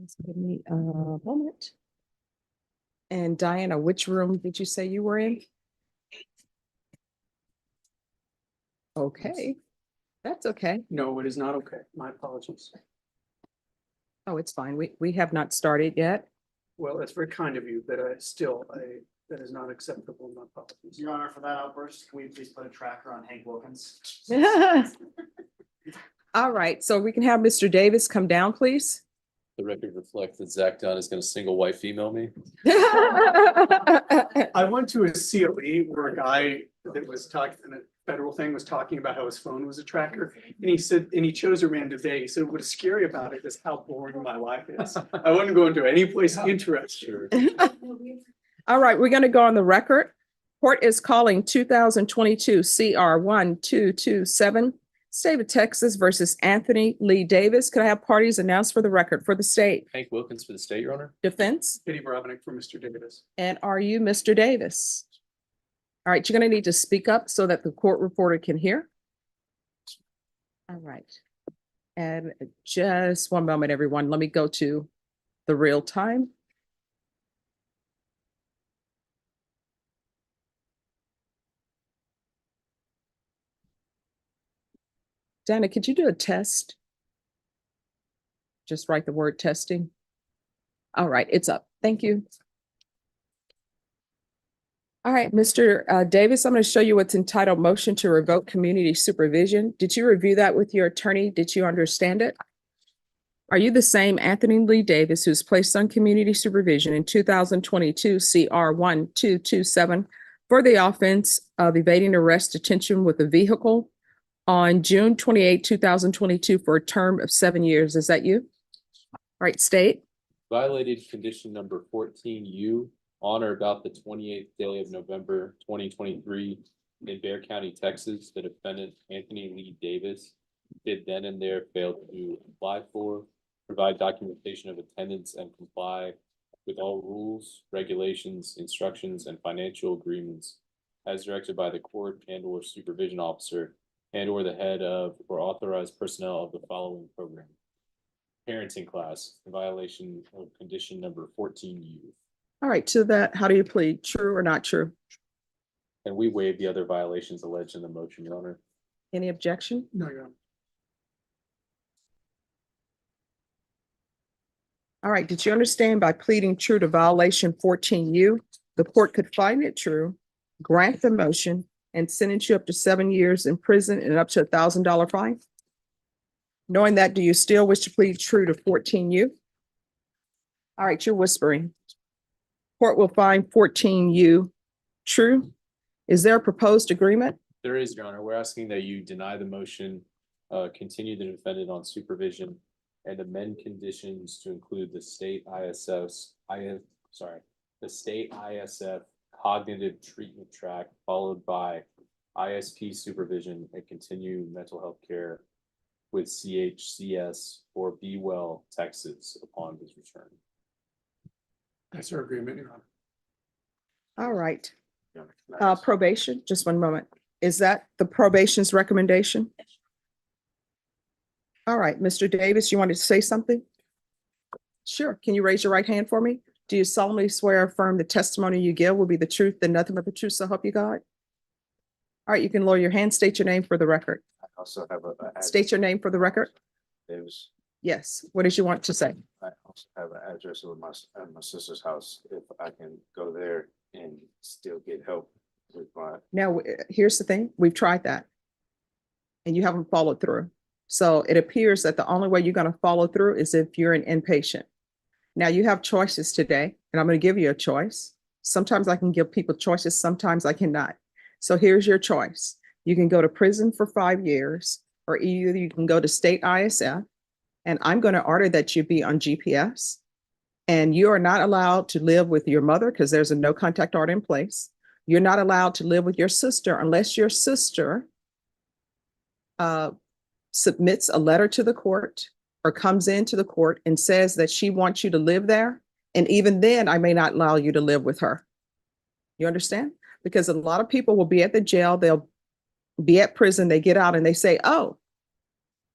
Just give me a moment. And Diana, which room did you say you were in? Okay, that's okay. No, it is not okay. My apologies. Oh, it's fine. We have not started yet. Well, that's very kind of you, but that is not acceptable. My apologies. Your Honor, for that outburst, can we please put a tracker on Hank Wilkins? All right, so we can have Mr. Davis come down, please. The record reflects that Zach Dunn is going to single white female me. I went to a COE where a guy that was talking, in a federal thing was talking about how his phone was a tracker. And he said, and he chose a random day. He said, what is scary about it is how boring my life is. I wouldn't go into any place interesting. All right, we're going to go on the record. Court is calling 2022 CR 1227, State of Texas versus Anthony Lee Davis. Could I have parties announced for the record for the state? Hank Wilkins for the state, Your Honor. Defense? Kitty Brovinick for Mr. Davis. And are you Mr. Davis? All right, you're going to need to speak up so that the court reporter can hear. All right. And just one moment, everyone. Let me go to the real time. Dana, could you do a test? Just write the word testing. All right, it's up. Thank you. All right, Mr. Davis, I'm going to show you what's entitled Motion to Revoke Community Supervision. Did you review that with your attorney? Did you understand it? Are you the same Anthony Lee Davis who's placed on community supervision in 2022 CR 1227 for the offense of evading arrest detention with a vehicle on June 28, 2022 for a term of 7 years? Is that you? All right, state. Violated condition number 14U on or about the 28th day of November 2023 in Bexar County, Texas. The defendant, Anthony Lee Davis, did then and there fail to apply for, provide documentation of attendance, and comply with all rules, regulations, instructions, and financial agreements as directed by the court and/or supervision officer and/or the head of or authorized personnel of the following program. Parenting class, in violation of condition number 14U. All right, to that, how do you plead? True or not true? And we waive the other violations alleged in the motion, Your Honor. Any objection? No, Your Honor. All right, did you understand by pleading true to violation 14U, the court could find it true, grant the motion, and sentence you up to 7 years in prison and up to $1,000 fine? Knowing that, do you still wish to plead true to 14U? All right, you're whispering. Court will find 14U true. Is there a proposed agreement? There is, Your Honor. We're asking that you deny the motion, continue the defendant on supervision, and amend conditions to include the state ISF cognitive treatment track, followed by ISP supervision and continue mental health care with CHCS or Be Well, Texas upon his return. That's our agreement, Your Honor. All right, Your Honor, probation, just one moment. Is that the probation's recommendation? All right, Mr. Davis, you wanted to say something? Sure. Can you raise your right hand for me? Do you solemnly swear or affirm the testimony you give will be the truth and nothing but the truth, so help you God? All right, you can lower your hand. State your name for the record. I also have a. State your name for the record. Davis. Yes. What did you want to say? I also have an address of my sister's house, if I can go there and still get help with my. Now, here's the thing. We've tried that. And you haven't followed through. So it appears that the only way you're going to follow through is if you're an inpatient. Now you have choices today, and I'm going to give you a choice. Sometimes I can give people choices, sometimes I cannot. So here's your choice. You can go to prison for 5 years, or either you can go to state ISF, and I'm going to order that you be on GPS. And you are not allowed to live with your mother because there's a no contact order in place. You're not allowed to live with your sister unless your sister submits a letter to the court or comes into the court and says that she wants you to live there. And even then, I may not allow you to live with her. You understand? Because a lot of people will be at the jail, they'll be at prison, they get out and they say, oh,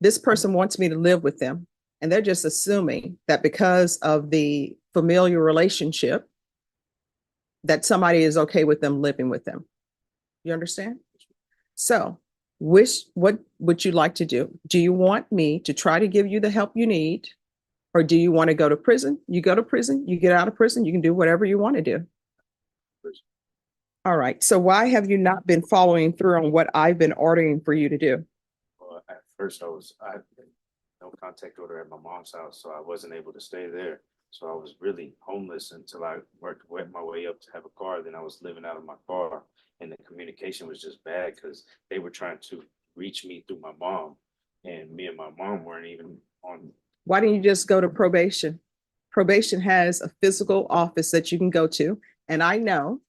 this person wants me to live with them. And they're just assuming that because of the familiar relationship, that somebody is okay with them living with them. You understand? So what would you like to do? Do you want me to try to give you the help you need? Or do you want to go to prison? You go to prison, you get out of prison, you can do whatever you want to do. All right. So why have you not been following through on what I've been ordering for you to do? Well, at first I had no contact order at my mom's house, so I wasn't able to stay there. So I was really homeless until I worked my way up to have a car. Then I was living out of my car, and the communication was just bad because they were trying to reach me through my mom, and me and my mom weren't even on. Why don't you just go to probation? Probation has a physical office that you can go to. And I know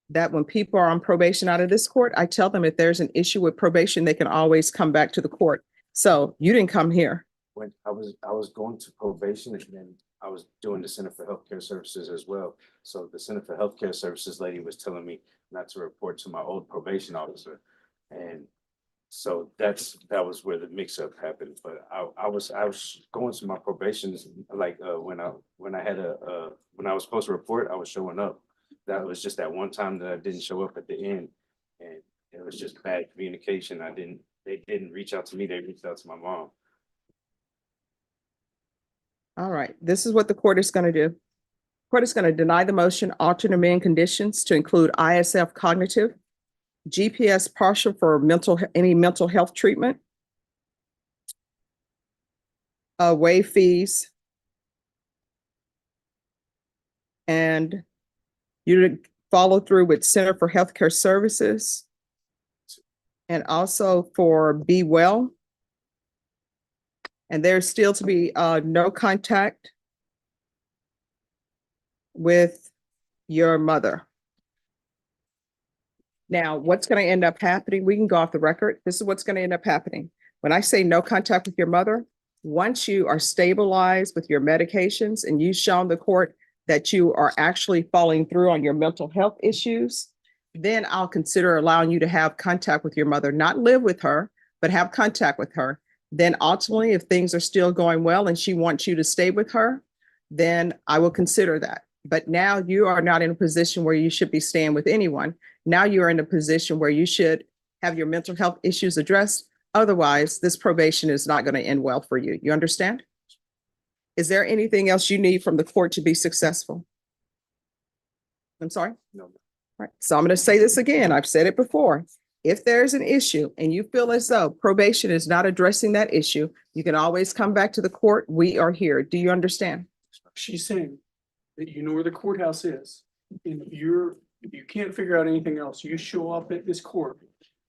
that when people are on probation out of this court, I tell them if there's an issue with probation, they can always come back to the court. So you didn't come here. When I was going to probation, and then I was doing the Center for Healthcare Services as well. So the Center for Healthcare Services lady was telling me not to report to my old probation officer. And so that was where the mix-up happened. But I was going to my probations, like when I was supposed to report, I was showing up. That was just that one time that I didn't show up at the end, and it was just bad communication. They didn't reach out to me, they reached out to my mom. All right, this is what the court is going to do. Court is going to deny the motion, alter and amend conditions to include ISF cognitive, GPS partial for any mental health treatment, waive fees, and you to follow through with Center for Healthcare Services, and also for Be Well. And there's still to be no contact with your mother. Now, what's going to end up happening? We can go off the record. This is what's going to end up happening. When I say no contact with your mother, once you are stabilized with your medications and you've shown the court that you are actually following through on your mental health issues, then I'll consider allowing you to have contact with your mother, not live with her, but have contact with her. Then ultimately, if things are still going well and she wants you to stay with her, then I will consider that. But now you are not in a position where you should be staying with anyone. Now you are in a position where you should have your mental health issues addressed. Otherwise, this probation is not going to end well for you. You understand? Is there anything else you need from the court to be successful? I'm sorry? No. All right. So I'm going to say this again. I've said it before. If there's an issue and you feel as though probation is not addressing that issue, you can always come back to the court. We are here. Do you understand? She's saying that you know where the courthouse is, and if you can't figure out anything else, you show up at this court,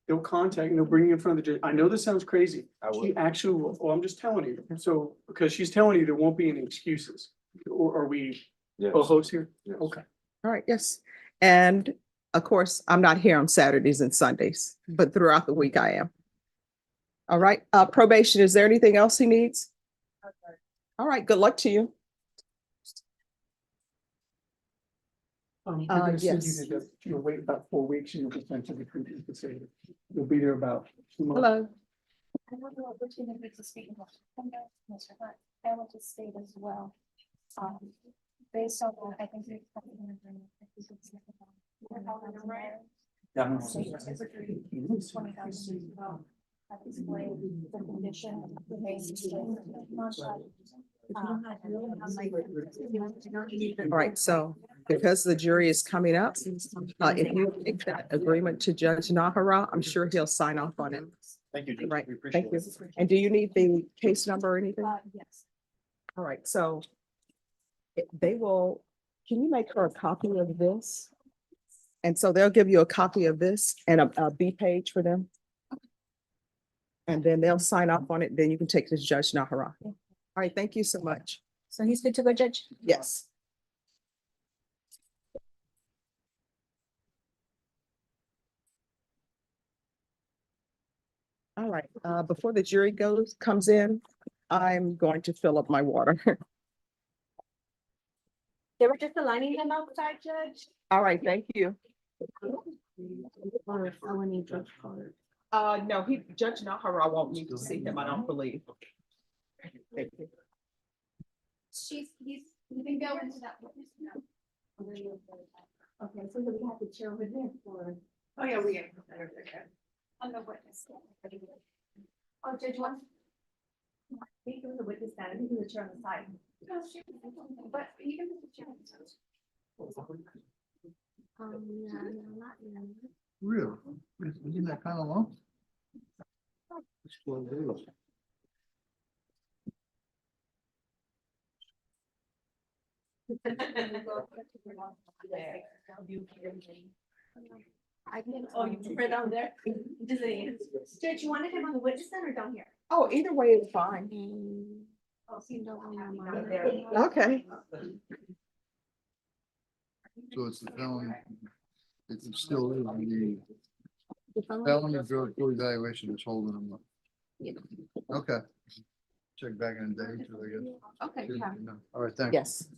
they'll contact and they'll bring you in front of the judge. I know this sounds crazy. She actually will, well, I'm just telling you. So, because she's telling you there won't be any excuses. Or are we Yes. co-hosts here? Yes. Okay. All right. Yes. And of course, I'm not here on Saturdays and Sundays, but throughout the week I am. All right. Probation. Is there anything else he needs? All right. Good luck to you. Yes. You'll wait about 4 weeks and you'll be sent to the treatment facility. You'll be there about 2 months. Hello. I don't know which individual to speak about. I want to state as well. Based on that, I think we're probably going to bring the condition of the All right. So because the jury is coming up, if you take that agreement to Judge Nahara, I'm sure he'll sign off on it. Thank you. Judge. Right. We appreciate Thank you. it. And do you need the case number or anything? Yes. All right. So they will, can you make her a copy of this? And so they'll give you a copy of this and a B page for them. And then they'll sign off on it. Then you can take it to Judge Nahara. All right. Thank you so much. So he's good to go, Judge? Yes. All right, before the jury comes in, I'm going to fill up my water. They were just aligning them outside, Judge. All right, thank you. No, Judge Nahara won't need to see him, I don't believe. Thank you. You can go into that witness now. Okay, so we have to chair over there for. Oh, yeah, we get. On the witness. Oh, Judge, one. I think it was a witness stand, I think it was a chair on the side. No, she, but you can put the chair on the side. Yeah, no, not really. Really? Isn't that kind of long? It's 12 days. I can, oh, you prefer down there? Just saying. Judge, you wanted him on the witness stand or down here? Oh, either way is fine. Oh, so you don't want him on there. Okay. So it's the felony. It's still in the felony drug court evaluation is holding them up. Yeah. Okay. Check back in a day, so I guess. Okay, yeah. All right, thanks. Yes.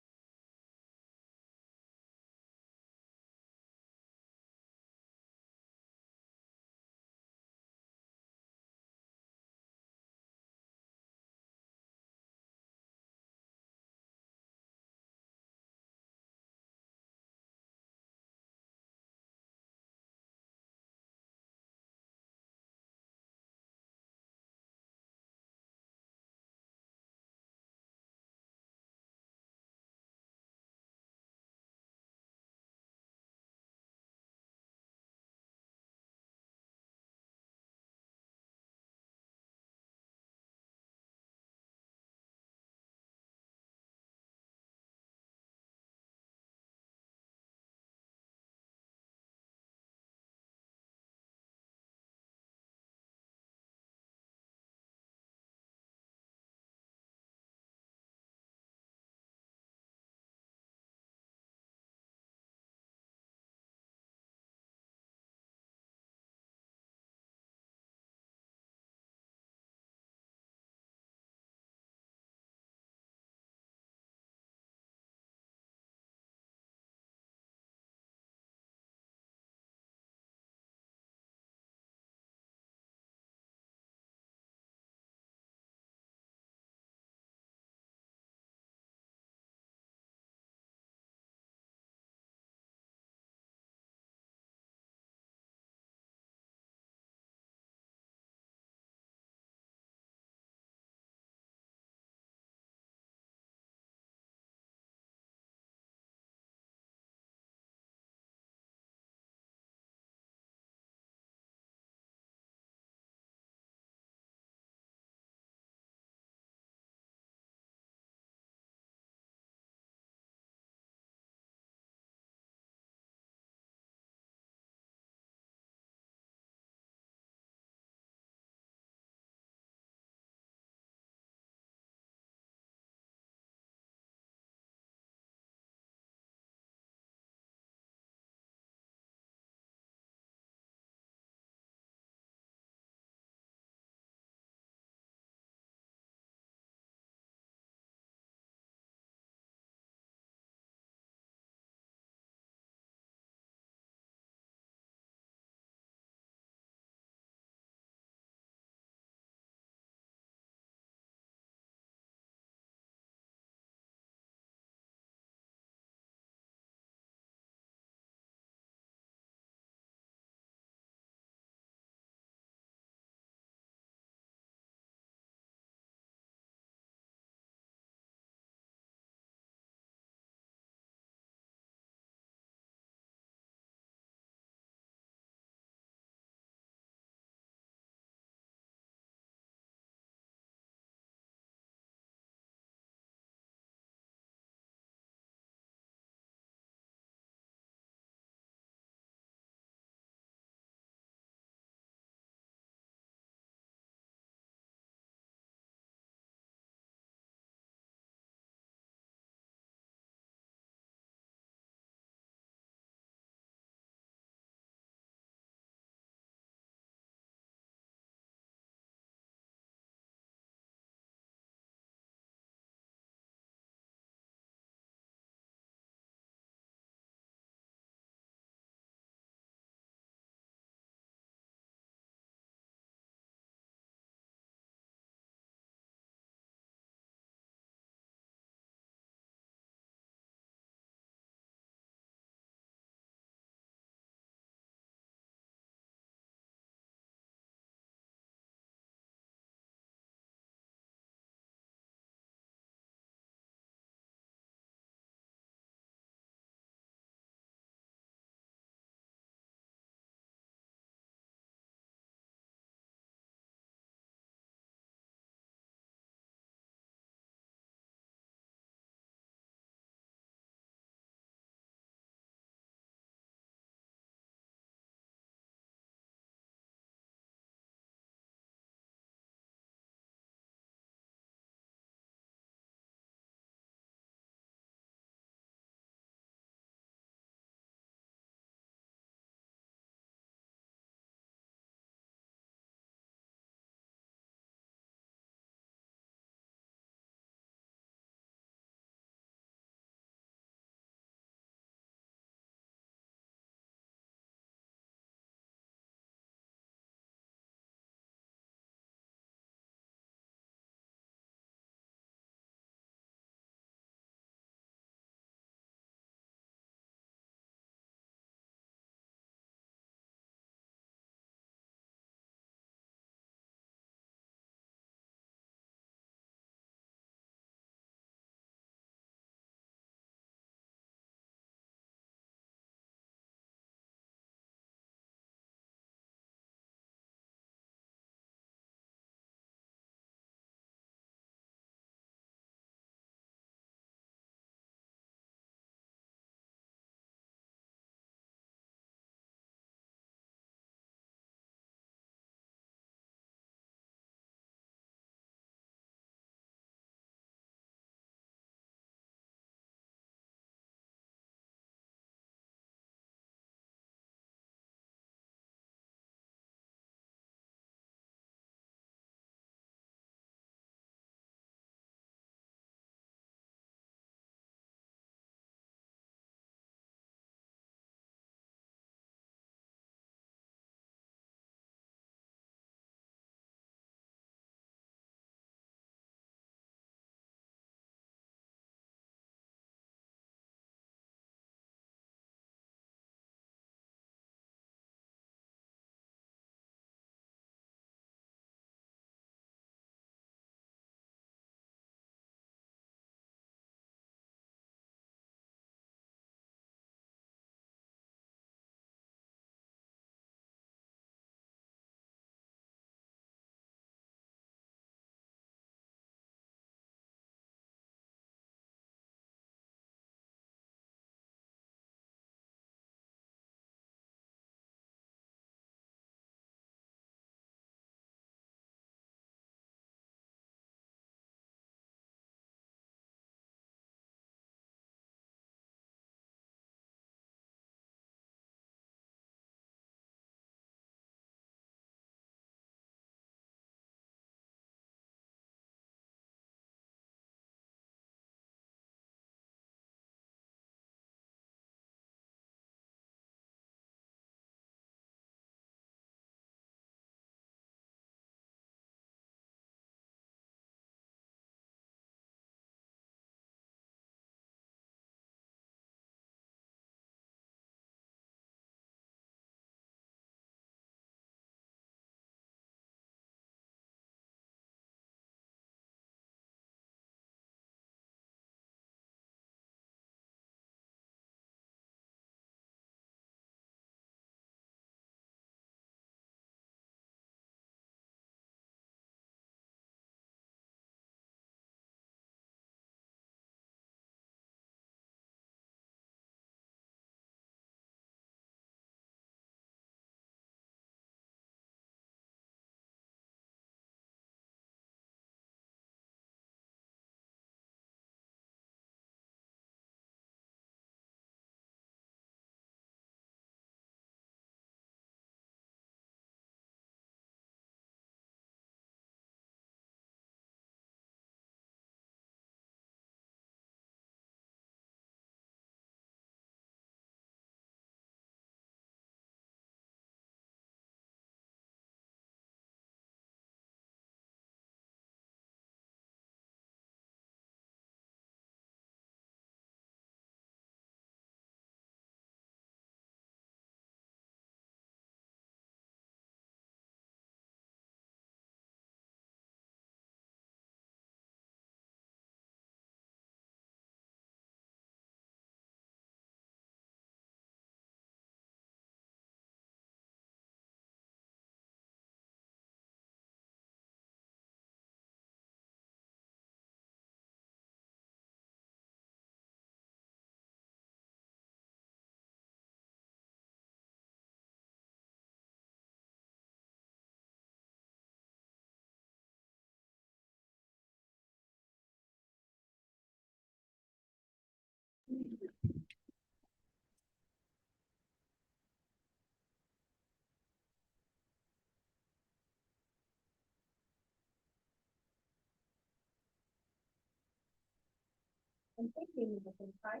And thank you, Mr. Price.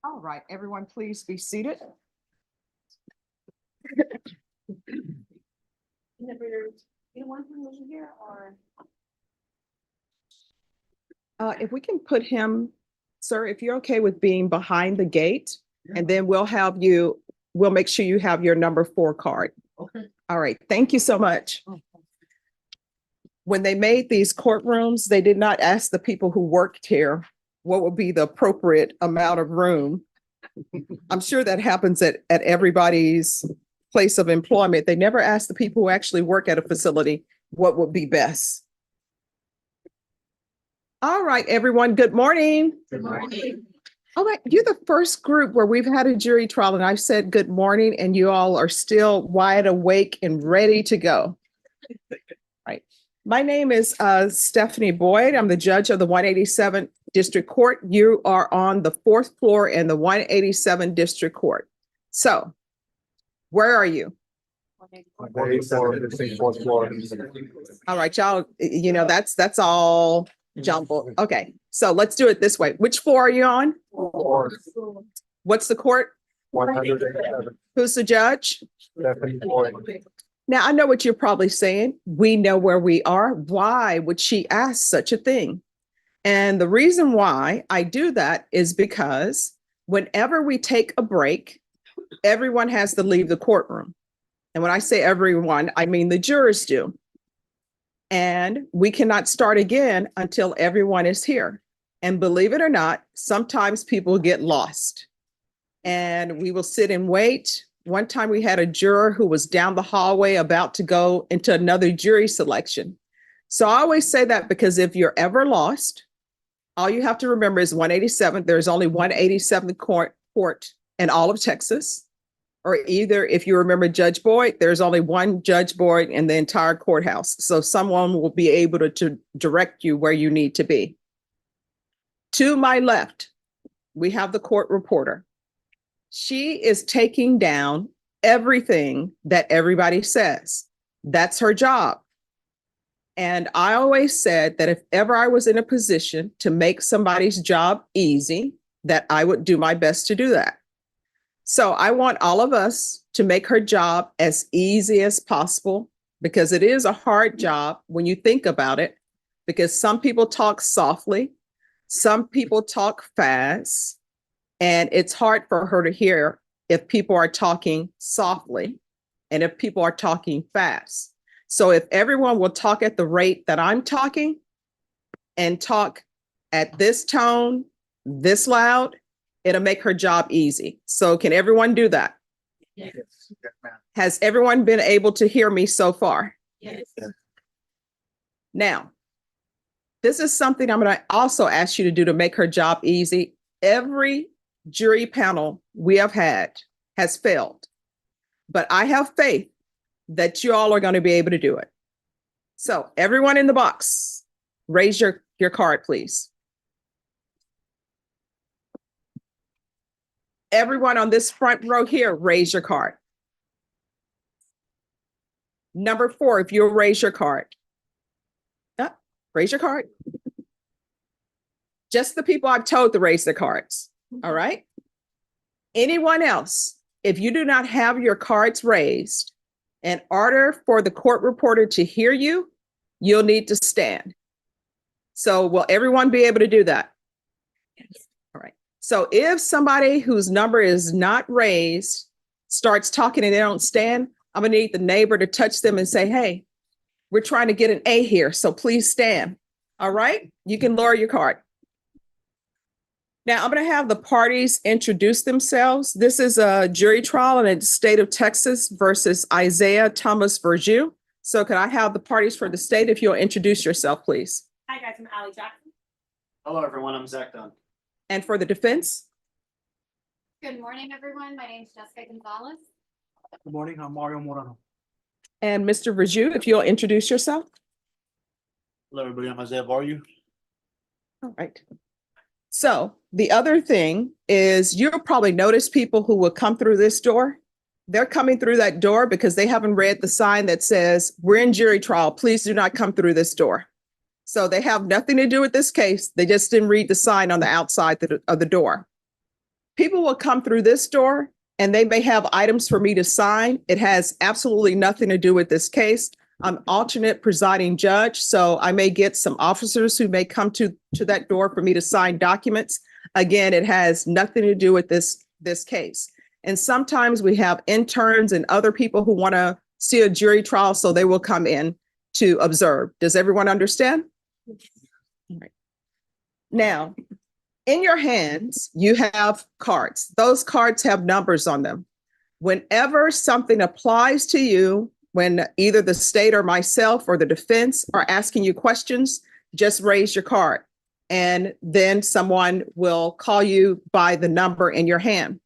All right, everyone, please be seated. Number, you want him over here or? If we can put him, sir, if you're okay with being behind the gate, and then we'll make sure you have your number 4 card. Okay. All right, thank you so much. When they made these courtrooms, they did not ask the people who worked here what would be the appropriate amount of room. I'm sure that happens at everybody's place of employment. They never ask the people who actually work at a facility what would be best. All right, everyone, good morning. Good morning. All right, you're the first group where we've had a jury trial and I've said good morning and you all are still wide awake and ready to go. Right. My name is Stephanie Boyd. I'm the judge of the 187th District Court. You are on the 4th floor in the 187th District Court. So where are you? All right, y'all, that's all jumbled. Okay, so let's do it this way. Which floor are you on? What's the court? 107. Who's the judge? Stephanie Boyd. Now, I know what you're probably saying. We know where we are. Why would she ask such a thing? And the reason why I do that is because whenever we take a break, everyone has to leave the courtroom. And when I say everyone, I mean the jurors do. And we cannot start again until everyone is here. And believe it or not, sometimes people get lost and we will sit and wait. One time we had a juror who was down the hallway about to go into another jury selection. So I always say that because if you're ever lost, all you have to remember is 187th. There's only 187th court in all of Texas. Or either if you remember Judge Boyd, there's only one Judge Boyd in the entire courthouse. So someone will be able to direct you where you need to be. To my left, we have the court reporter. She is taking down everything that everybody says. That's her job. And I always said that if ever I was in a position to make somebody's job easy, that I would do my best to do that. So I want all of us to make her job as easy as possible, because it is a hard job when you think about it, because some people talk softly, some people talk fast, and it's hard for her to hear if people are talking softly and if people are talking fast. So if everyone will talk at the rate that I'm talking and talk at this tone, this loud, it'll make her job easy. So can everyone do that? Yes. Has everyone been able to hear me so far? Yes. Now, this is something I'm going to also ask you to do to make her job easy. Every jury panel we have had has failed, but I have faith that you all are going to be able to do it. So everyone in the box, raise your card, please. Everyone on this front row here, raise your card. Number 4, if you'll raise your card. Raise your card. Just the people I've told to raise their cards. All right. Anyone else, if you do not have your cards raised, in order for the court reporter to hear you, you'll need to stand. So will everyone be able to do that? Yes. All right. So if somebody whose number is not raised starts talking and they don't stand, I'm gonna need the neighbor to touch them and say, hey, we're trying to get an A here, so please stand. All right, you can lower your card. Now I'm gonna have the parties introduce themselves. This is a jury trial in the state of Texas versus Isaiah Thomas Varju. So could I have the parties for the state, if you'll introduce yourself, please? Hi guys, I'm Allie Jackson. Hello, everyone. I'm Zach Dunn. And for the defense? Good morning, everyone. My name is Jessica Gonzalez. Good morning. I'm Mario Morano. And Mr. Varju, if you'll introduce yourself. Hello, everybody. I'm Isaiah Varju. All right. So the other thing is you'll probably notice people who will come through this door. They're coming through that door because they haven't read the sign that says, we're in jury trial. Please do not come through this door. So they have nothing to do with this case. They just didn't read the sign on the outside of the door. People will come through this door and they may have items for me to sign. It has absolutely nothing to do with this case. I'm alternate presiding judge, so I may get some officers who may come to that door for me to sign documents. Again, it has nothing to do with this case. And sometimes we have interns and other people who want to see a jury trial, so they will come in to observe. Does everyone understand? All right. Now, in your hands, you have cards. Those cards have numbers on them. Whenever something applies to you, when either the state or myself or the defense are asking you questions, just raise your card. And then someone will call you by the number in your hand.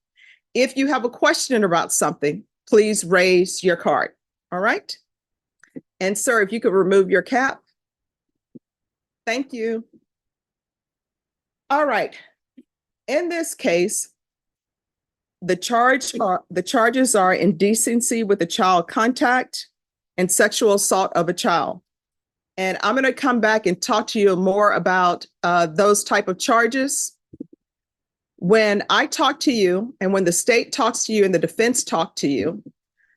If you have a question about something, please raise your card. All right? And sir, if you could remove your cap. Thank you. All right. In this case, the charges are indecency with a child contact and sexual assault of a child. And I'm going to come back and talk to you more about those type of charges. When I talk to you and when the state talks to you and the defense talk to you,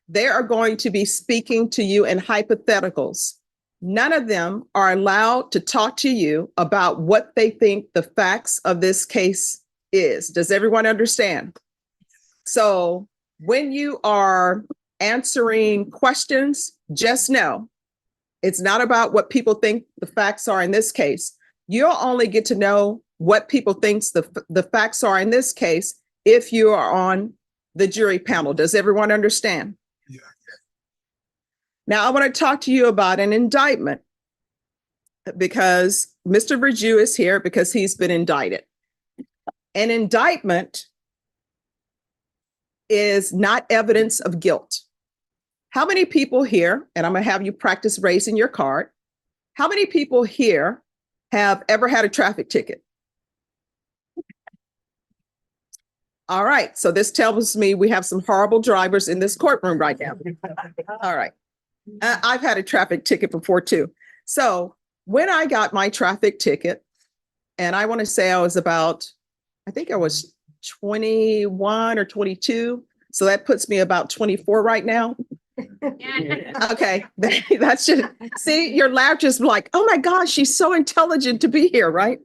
they are going to be speaking to you in hypotheticals. None of them are allowed to talk to you about what they think the facts of this case is. Does everyone understand? So when you are answering questions, just know it's not about what people think the facts are in this case. You'll only get to know what people think the facts are in this case if you are on the jury panel. Does everyone understand? Yeah. Now, I want to talk to you about an indictment because Mr. Varju is here because he's been indicted. An indictment is not evidence of guilt. How many people here, and I'm going to have you practice raising your card, how many people here have ever had a traffic ticket? All right, so this tells me we have some horrible drivers in this courtroom right now. All right. I've had a traffic ticket before too. So when I got my traffic ticket, and I want to say I was I think I was 21 or 22. So that puts me about 24 right now. Okay, that's just, see, your laugh just like, oh my gosh, she's so intelligent to be here, right?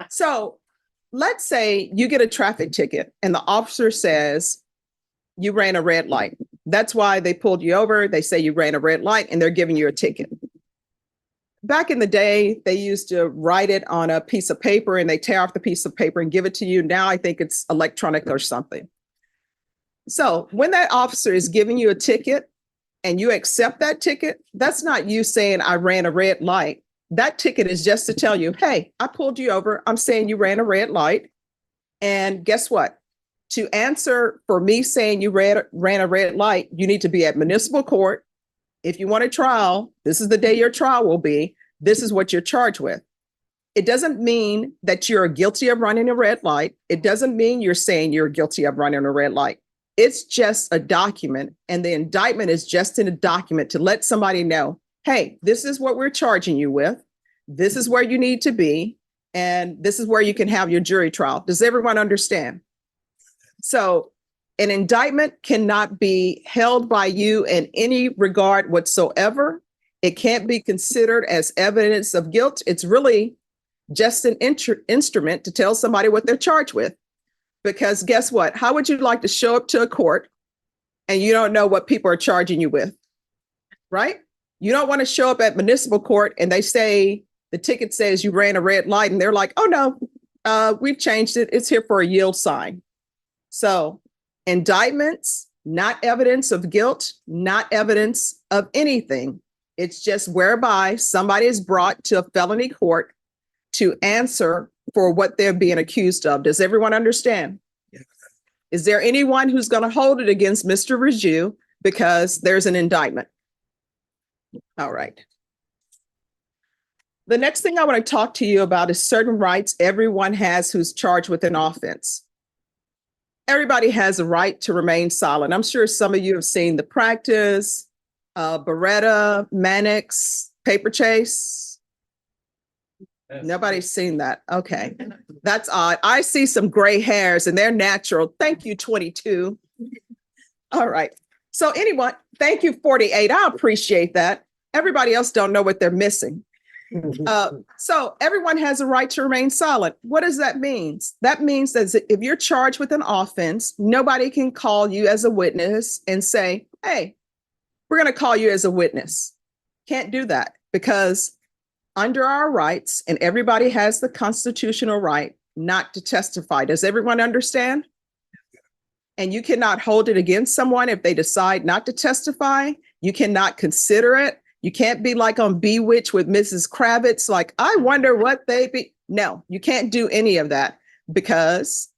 So let's say you get a traffic ticket and the officer says you ran a red light. That's why they pulled you over. They say you ran a red light and they're giving you a ticket. Back in the day, they used to write it on a piece of paper and they tear off the piece of paper and give it to you. Now I think it's electronic or something. So when that officer is giving you a ticket and you accept that ticket, that's not you saying I ran a red light. That ticket is just to tell you, hey, I pulled you over. I'm saying you ran a red light. And guess what? To answer for me saying you ran a red light, you need to be at municipal court. If you want a trial, this is the day your trial will be. This is what you're charged with. It doesn't mean that you're guilty of running a red light. It doesn't mean you're saying you're guilty of running a red light. It's just a document, and the indictment is just in a document to let somebody know, hey, this is what we're charging you with. This is where you need to be, and this is where you can have your jury trial. Does everyone understand? So an indictment cannot be held by you in any regard whatsoever. It can't be considered as evidence of guilt. It's really just an instrument to tell somebody what they're charged with. Because guess what? How would you like to show up to a court and you don't know what people are charging you with, right? You don't want to show up at municipal court and they say, the ticket says you ran a red light and they're like, oh no, we've changed it. It's here for a yield sign. So indictments, not evidence of guilt, not evidence of anything. It's just whereby somebody is brought to a felony court to answer for what they're being accused of. Does everyone understand? Yes. Is there anyone who's going to hold it against Mr. Varju because there's an indictment? All right. The next thing I want to talk to you about is certain rights everyone has who's charged with an offense. Everybody has a right to remain silent. I'm sure some of you have seen The Practice, Beretta, Mannix, Paper Chase. Nobody's seen that. Okay. That's odd. I see some gray hairs and they're natural. Thank you, 22. All right. So anyone, thank you, 48. I appreciate that. Everybody else don't know what they're missing. So everyone has a right to remain silent. What does that mean? That means that if you're charged with an offense, nobody can call you as a witness and say, hey, we're going to call you as a witness. Can't do that because under our rights, and everybody has the constitutional right not to testify. Does everyone understand? And you cannot hold it against someone if they decide not to testify. You cannot consider it. You can't be like on Bewitched with Mrs. Kravitz, like, I wonder what they be. No, you can't do any of that because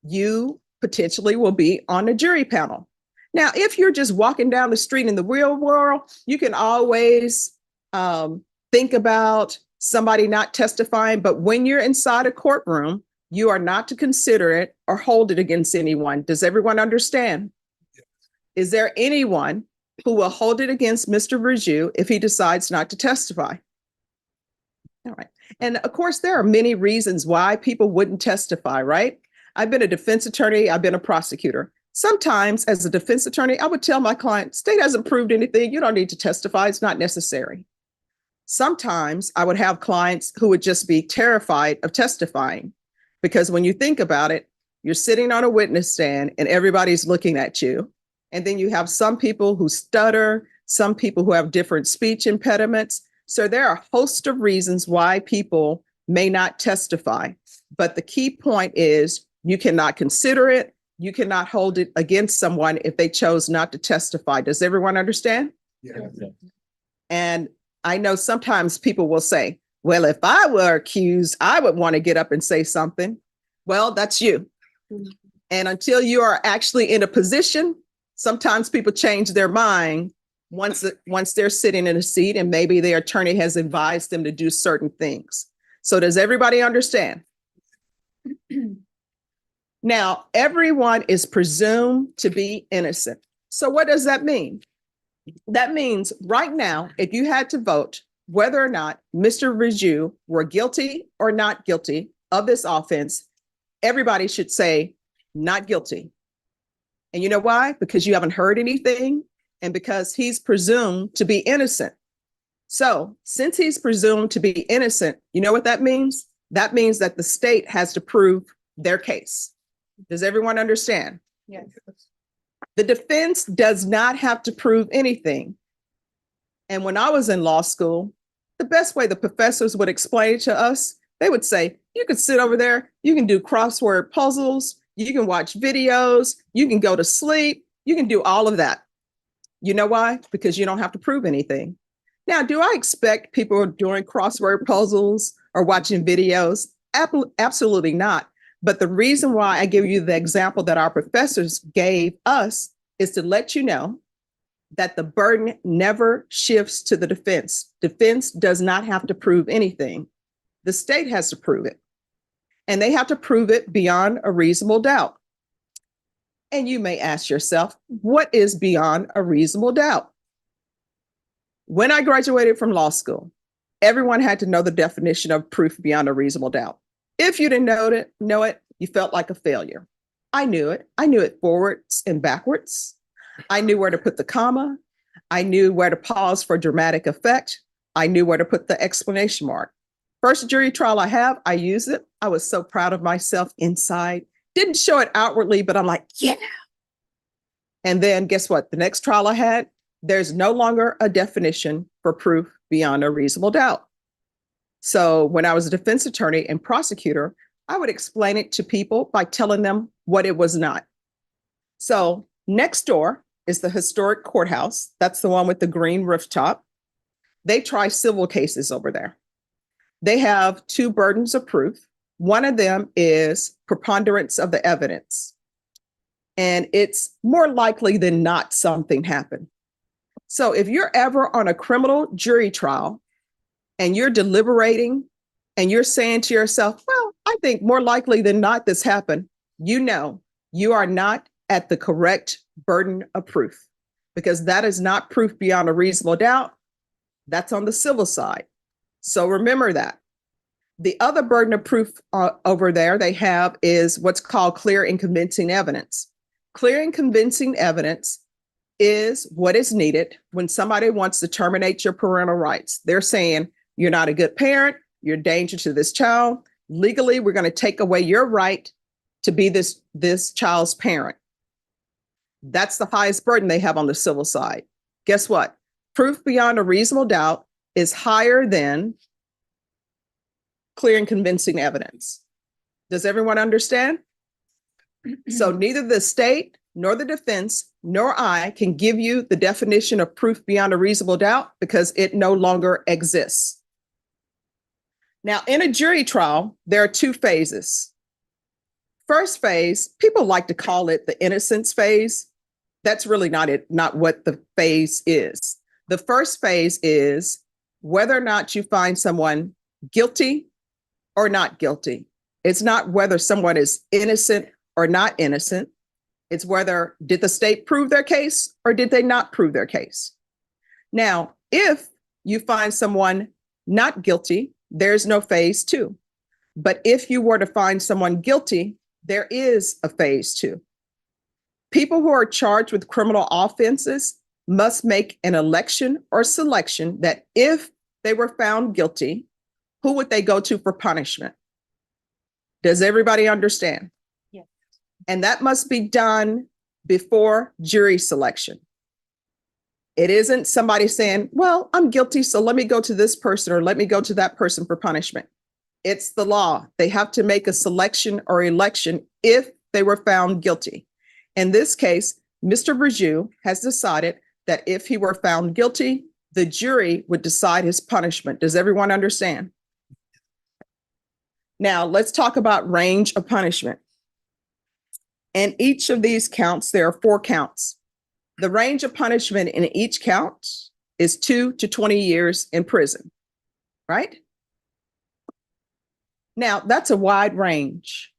you potentially will be on a jury panel. Now, if you're just walking down the street in the real world, you can always think about somebody not testifying. But when you're inside a courtroom, you are not to consider it or hold it against anyone. Does everyone understand? Is there anyone who will hold it against Mr. Varju if he decides not to testify? All right. And of course, there are many reasons why people wouldn't testify, right? I've been a defense attorney. I've been a prosecutor. Sometimes as a defense attorney, I would tell my client, state hasn't proved anything. You don't need to testify. It's not necessary. Sometimes I would have clients who would just be terrified of testifying because when you think about it, you're sitting on a witness stand and everybody's looking at you. And then you have some people who stutter, some people who have different speech impediments. So there are a host of reasons why people may not testify. But the key point is you cannot consider it. You cannot hold it against someone if they chose not to testify. Does everyone understand? Yeah. And I know sometimes people will say, well, if I were accused, I would want to get up and say something. Well, that's you. And until you are actually in a position, sometimes people change their mind once they're sitting in a seat and maybe their attorney has advised them to do certain things. So does everybody understand? Now, everyone is presumed to be innocent. So what does that mean? That means right now, if you had to vote whether or not Mr. Varju were guilty or not guilty of this offense, everybody should say not guilty. And you know why? Because you haven't heard anything and because he's presumed to be innocent. So since he's presumed to be innocent, you know what that means? That means that the state has to prove their case. Does everyone understand? Yes. The defense does not have to prove anything. And when I was in law school, the best way the professors would explain it to us, they would say, you can sit over there, you can do crossword puzzles, you can watch videos, you can go to sleep, you can do all of that. You know why? Because you don't have to prove anything. Now, do I expect people doing crossword puzzles or watching videos? Absolutely not. But the reason why I give you the example that our professors gave us is to let you know that the burden never shifts to the defense. Defense does not have to prove anything. The state has to prove it. And they have to prove it beyond a reasonable doubt. And you may ask yourself, what is beyond a reasonable doubt? When I graduated from law school, everyone had to know the definition of proof beyond a reasonable doubt. If you didn't know it, you felt like a failure. I knew it. I knew it forwards and backwards. I knew where to put the comma. I knew where to pause for dramatic effect. I knew where to put the exclamation mark. First jury trial I have, I use it. I was so proud of myself inside. Didn't show it outwardly, but I'm like, yeah. And then guess what? The next trial I had, there's no longer a definition for proof beyond a reasonable doubt. So when I was a defense attorney and prosecutor, I would explain it to people by telling them what it was not. So next door is the historic courthouse. That's the one with the green rooftop. They try civil cases over there. They have two burdens of proof. One of them is preponderance of the evidence. And it's more likely than not something happened. So if you're ever on a criminal jury trial and you're deliberating and you're saying to yourself, well, I think more likely than not this happened, you know you are not at the correct burden of proof because that is not proof beyond a reasonable doubt. That's on the civil side. So remember that. The other burden of proof over there they have is what's called clear and convincing evidence. Clear and convincing evidence is what is needed when somebody wants to terminate your parental rights. They're saying you're not a good parent, you're a danger to this child. Legally, we're going to take away your right to be this child's parent. That's the highest burden they have on the civil side. Guess what? Proof beyond a reasonable doubt is higher than clear and convincing evidence. Does everyone understand? So neither the state nor the defense nor I can give you the definition of proof beyond a reasonable doubt because it no longer exists. Now, in a jury trial, there are two phases. First phase, people like to call it the innocence phase. That's really not what the phase is. The first phase is whether or not you find someone guilty or not guilty. It's not whether someone is innocent or not innocent. It's whether did the state prove their case or did they not prove their case. Now, if you find someone not guilty, there's no phase two. But if you were to find someone guilty, there is a phase two. People who are charged with criminal offenses must make an election or selection that if they were found guilty, who would they go to for punishment? Does everybody understand? Yes. And that must be done before jury selection. It isn't somebody saying, well, I'm guilty, so let me go to this person or let me go to that person for punishment. It's the law. They have to make a selection or election if they were found guilty. In this case, Mr. Varju has decided that if he were found guilty, the jury would decide his punishment. Does everyone understand? Now, let's talk about range of punishment. In each of these counts, there are 4 counts. The range of punishment in each count is 2 to 20 years in prison, right? Now, that's a wide range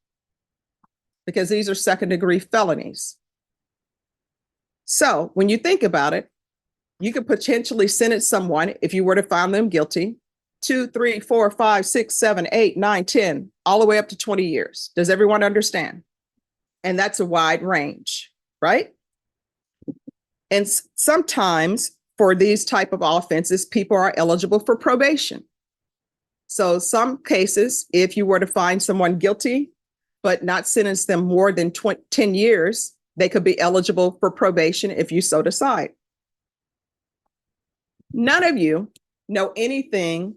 because these are second-degree felonies. So when you think about it, you could potentially sentence someone, if you were to find them guilty, 2, 3, 4, 5, 6, 7, 8, 9, 10, all the way up to 20 years. Does everyone understand? And that's a wide range, right? And sometimes for these type of offenses, people are eligible for probation. So some cases, if you were to find someone guilty, but not sentence them more than 10 years, they could be eligible for probation if you so decide. None of you know anything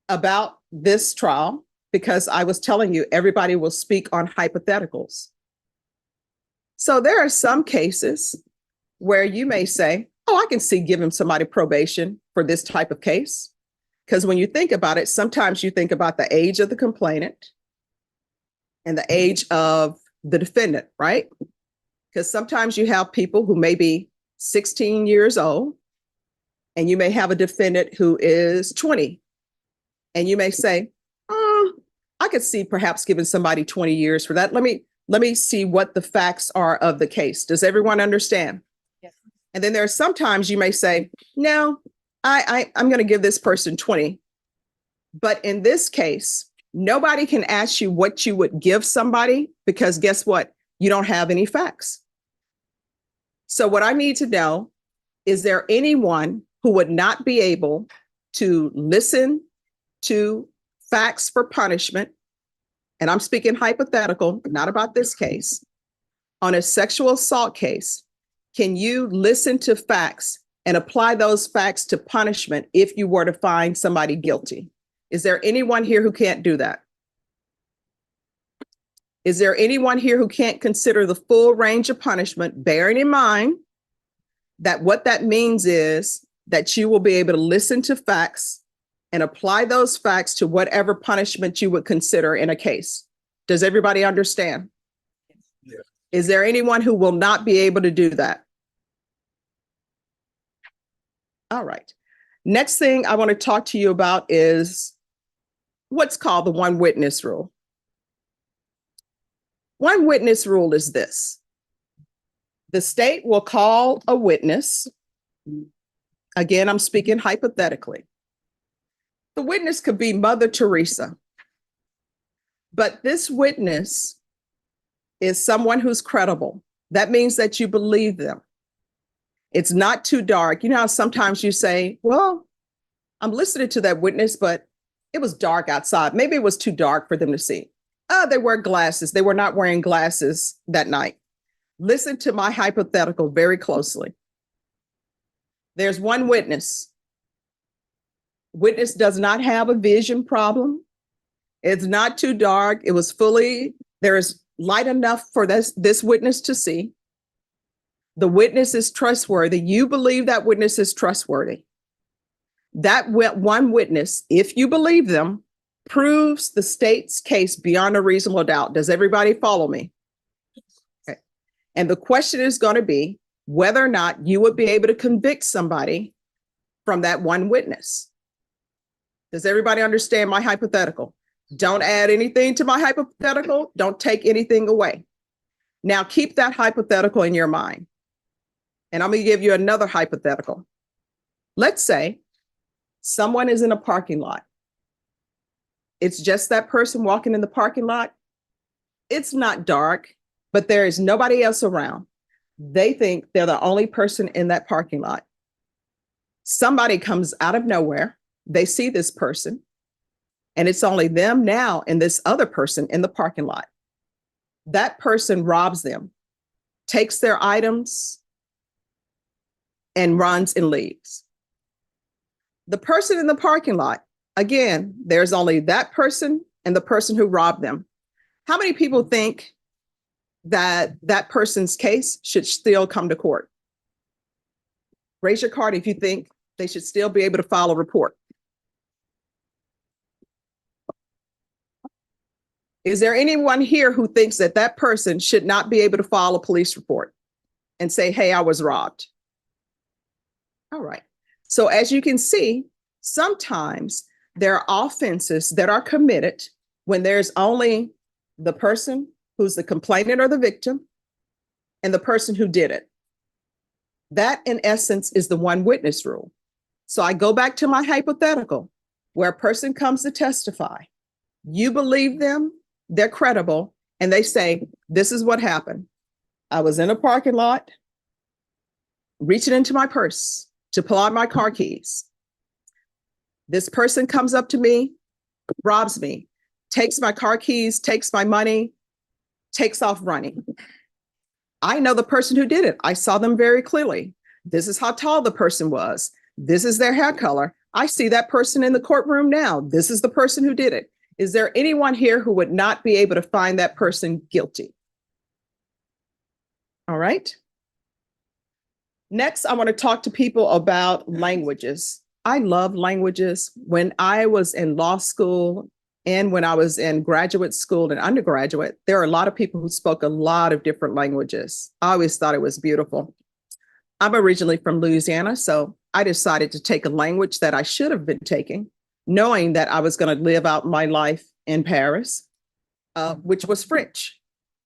about this trial because I was telling you, everybody will speak on hypotheticals. So there are some cases where you may say, oh, I can see giving somebody probation for this type of case. Because when you think about it, sometimes you think about the age of the complainant and the age of the defendant, right? Because sometimes you have people who may be 16 years old and you may have a defendant who is 20. And you may say, I could see perhaps giving somebody 20 years for that. Let me see what the facts are of the case. Does everyone understand? Yes. And then there are sometimes you may say, no, I'm going to give this person 20. But in this case, nobody can ask you what you would give somebody because guess what? You don't have any facts. So what I need to know, is there anyone who would not be able to listen to facts for punishment? And I'm speaking hypothetical, not about this case. On a sexual assault case, can you listen to facts and apply those facts to punishment if you were to find somebody guilty? Is there anyone here who can't do that? Is there anyone here who can't consider the full range of punishment, bearing in mind that what that means is that you will be able to listen to facts and apply those facts to whatever punishment you would consider in a case? Does everybody understand? Yes. Is there anyone who will not be able to do that? All right. Next thing I want to talk to you about is what's called the one witness rule. One witness rule is this. The state will call a witness. Again, I'm speaking hypothetically. The witness could be Mother Teresa. But this witness is someone who's credible. That means that you believe them. It's not too dark. You know how sometimes you say, well, I'm listening to that witness, but it was dark outside. Maybe it was too dark for them to see. They wear glasses. They were not wearing glasses that night. Listen to my hypothetical very closely. There's one witness. Witness does not have a vision problem. It's not too dark. It was there is light enough for this witness to see. The witness is trustworthy. You believe that witness is trustworthy. That one witness, if you believe them, proves the state's case beyond a reasonable doubt. Does everybody follow me? Okay. And the question is going to be whether or not you would be able to convict somebody from that one witness. Does everybody understand my hypothetical? Don't add anything to my hypothetical. Don't take anything away. Now keep that hypothetical in your mind. And I'm going to give you another hypothetical. Let's say someone is in a parking lot. It's just that person walking in the parking lot. It's not dark, but there is nobody else around. They think they're the only person in that parking lot. Somebody comes out of nowhere. They see this person, and it's only them now and this other person in the parking lot. That person robs them, takes their items, and runs and leaves. The person in the parking lot, again, there's only that person and the person who robbed them. How many people think that that person's case should still come to court? Raise your card if you think they should still be able to file a report. Is there anyone here who thinks that that person should not be able to file a police report and say, hey, I was robbed? All right. So as you can see, sometimes there are offenses that are committed when there's only the person who's the complainant or the victim and the person who did it. That, in essence, is the one witness rule. So I go back to my hypothetical where a person comes to testify. You believe them, they're credible, and they say, this is what happened. I was in a parking lot, reaching into my purse to pull out my car keys. This person comes up to me, robs me, takes my car keys, takes my money, takes off running. I know the person who did it. I saw them very clearly. This is how tall the person was. This is their hair color. I see that person in the courtroom now. This is the person who did it. Is there anyone here who would not be able to find that person guilty? All right. Next, I want to talk to people about languages. I love languages. When I was in law school and when I was in graduate school and undergraduate, there are a lot of people who spoke a lot of different languages. I always thought it was beautiful. I'm originally from Louisiana, so I decided to take a language that I should have been taking, knowing that I was going to live out my life in Paris, which was French.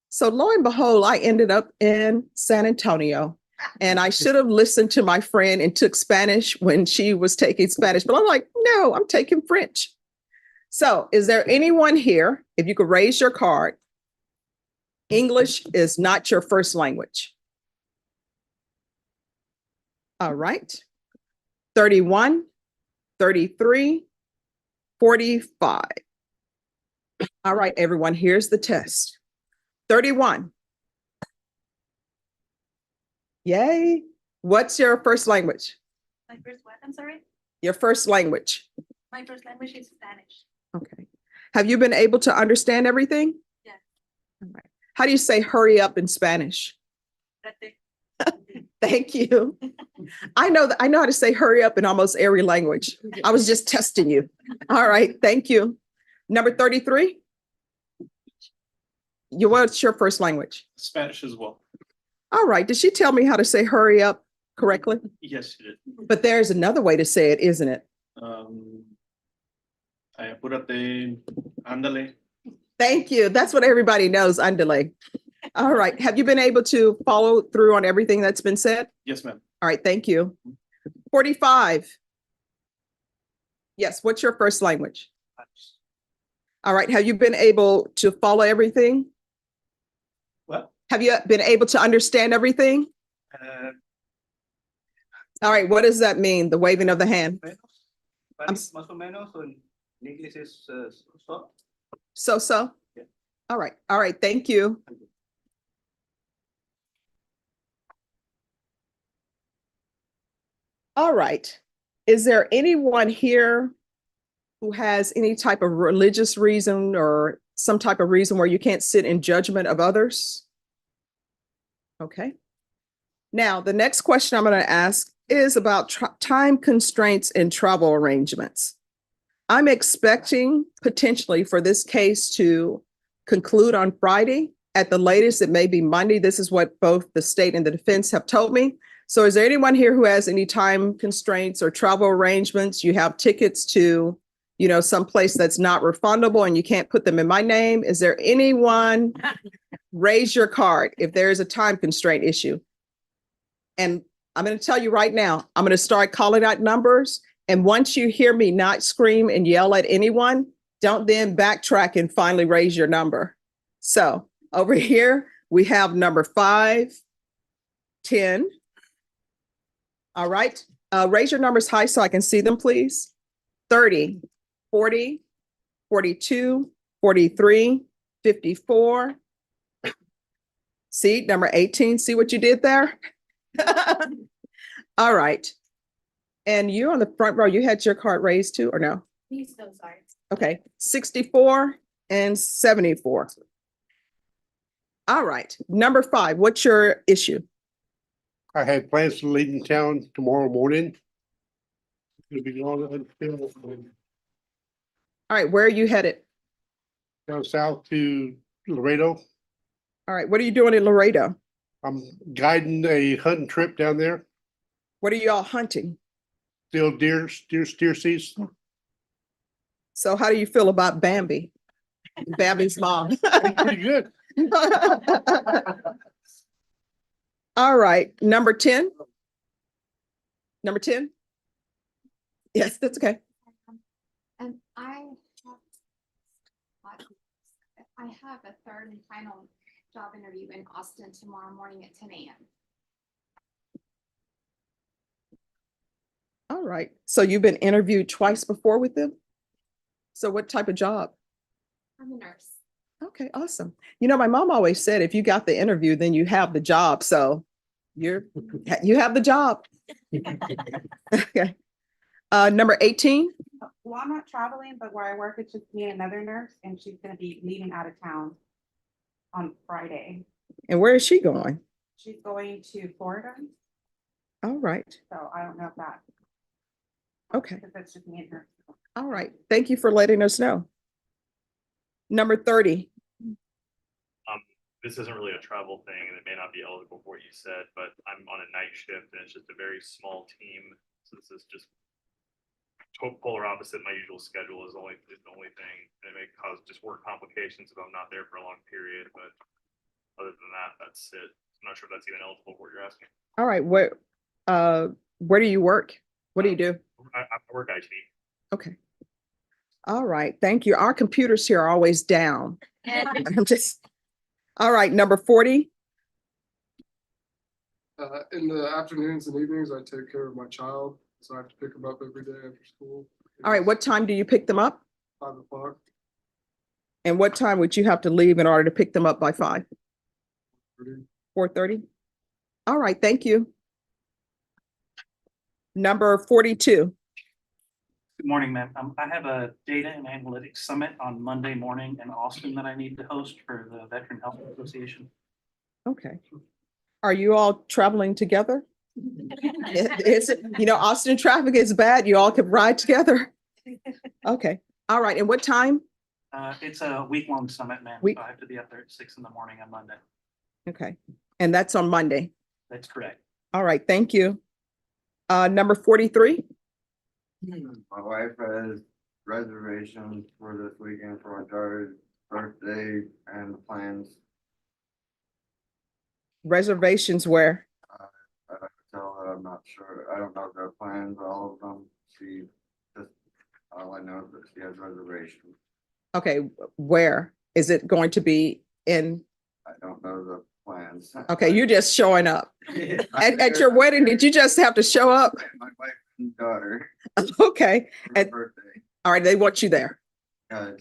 So lo and behold, I ended up in San Antonio. And I should have listened to my friend and took Spanish when she was taking Spanish, but I'm like, no, I'm taking French. So is there anyone here, if you could raise your card, English is not your first language? All right. 31, 33, 45. All right, everyone, here's the test. 31. Yay. What's your first language? My first what? I'm sorry. Your first language. My first language is Spanish. Okay. Have you been able to understand everything? Yes. All right. How do you say hurry up in Spanish? Thank you. I know how to say hurry up in almost every language. I was just testing you. All right. Thank you. Number 33. What's your first language? Spanish as well. All right. Did she tell me how to say hurry up correctly? Yes, you did. But there's another way to say it, isn't it? Apúrate, ándale. Thank you. That's what everybody knows, underlay. All right. Have you been able to follow through on everything that's been said? Yes, ma'am. All right. Thank you. 45. Yes. What's your first language? All right, have you been able to follow everything? What? Have you been able to understand everything? All right, what does that mean, the waving of the hand? I'm s- Más o menos, o en English es so. So? Yeah. All right, thank you. All right, is there anyone here who has any type of religious reason or some type of reason where you can't sit in judgment of others? Okay. Now, the next question I'm going to ask is about time constraints and travel arrangements. I'm expecting potentially for this case to conclude on Friday. At the latest, it may be Monday. This is what both the state and the defense have told me. So is there anyone here who has any time constraints or travel arrangements? You have tickets to, some place that's not refundable and you can't put them in my name. Is there anyone? Raise your card if there is a time constraint issue. And I'm going to tell you right now, I'm going to start calling out numbers. And once you hear me not scream and yell at anyone, don't then backtrack and finally raise your number. So over here, we have number 5, 10. All right. Raise your numbers high so I can see them, please. 30, 40, 42, 43, 54. See, number 18. See what you did there? All right. And you on the front row, you had your card raised too, or no? He's so sorry. Okay, 64 and 74. All right, number 5, what's your issue? I had plans to leave in town tomorrow morning. It'll be gone until All right, where are you headed? down south to Laredo. All right, what are you doing in Laredo? I'm guiding a hunting trip down there. What are you all hunting? Still deer seats. So how do you feel about Bambi? Bambi's mom. Pretty good. All right, number 10. Number 10? Yes, that's okay. And I have a third and final job interview in Austin tomorrow morning at 10 a.m. All right, so you've been interviewed twice before with them? So what type of job? I'm a nurse. Okay, awesome. My mom always said, if you got the interview, then you have the job. So you have the job. Okay. Number 18. Well, I'm not traveling, but where I work, it's just me and another nurse, and she's gonna be leaving out of town on Friday. And where is she going? She's going to Florida, All right. so I don't know if that. Okay. Because that's just me and her. All right. Thank you for letting us know. Number 30. This isn't really a travel thing and it may not be eligible for what you said, but I'm on a night shift and it's just a very small team. So this is just polar opposite my usual schedule is the only thing. And it may cause just work complications if I'm not there for a long period, but other than that, that's it. I'm not sure if that's even eligible for what you're asking. All right. Where do you work? What do you do? I work IT. Okay. All right. Thank you. Our computers here are always down. I'm just, all right. Number 40. In the afternoons and evenings, I take care of my child, so I have to pick him up every day after school. All right. What time do you pick them up? 5 o'clock. And what time would you have to leave in order to pick them up by 5? 30. 4:30? All right. Thank you. Number 42. Good morning, ma'am. I have a data and analytics summit on Monday morning in Austin that I need to host for the Veteran Health Association. Okay. Are you all traveling together? Is it, Austin traffic is bad. You all could ride together. Okay. All right. And what time? It's a week-long summit, ma'am. Week- So I have to be up there at 6 in the morning on Monday. Okay. And that's on Monday. That's correct. All right. Thank you. Number 43. My wife has reservations for this weekend for my daughter's birthday and plans. Reservations where? I tell her I'm not sure. I don't know the plans, all of them. She just, all I know is that she has reservations. Okay, where? Is it going to be in, I don't know the plans. okay, you're just showing up. At your wedding, did you just have to show up? My wife and daughter, Okay, for her And- birthday. all right, they want you there. Uh,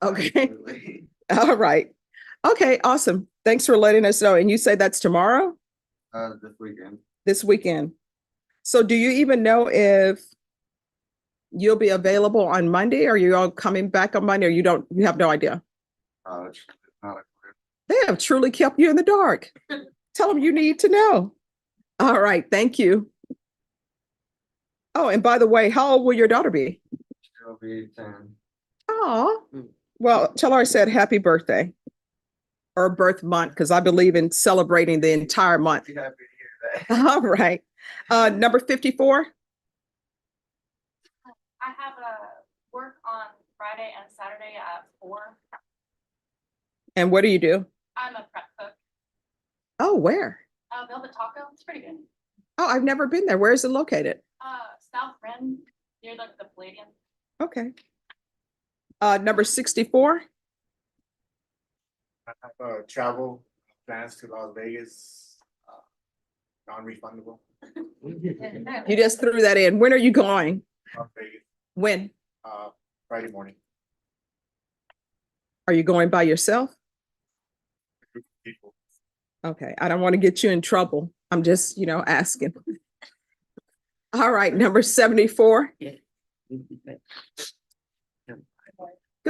Okay, absolutely. all right. Okay, awesome. Thanks for letting us know. And you say that's tomorrow, This weekend. this weekend? So do you even know if you'll be available on Monday? Or you all coming back on Monday, or you have no idea? It's not a They have truly kept you in the dark. Tell them you need to know. All right, thank you. Oh, and by the way, how old will your daughter be? She'll be 10. Oh, well, tell her I said happy birthday or birth month, because I believe in celebrating the entire month. Be happy to hear that. All right. Number 54. I have a work on Friday and Saturday at 4. And what do you do? I'm a prep cook. Oh, where? Velvet Taco, it's pretty good. Oh, I've never been there. Where is it located? South Bend, near like the Palladium. Okay. Number 64. I have travel plans to Las Vegas, non-refundable. You just threw that in. When are you going? Las Vegas, When? Friday morning. Are you going by yourself? Group of people. Okay, I don't want to get you in trouble. I'm just, asking. All right, number 74. Good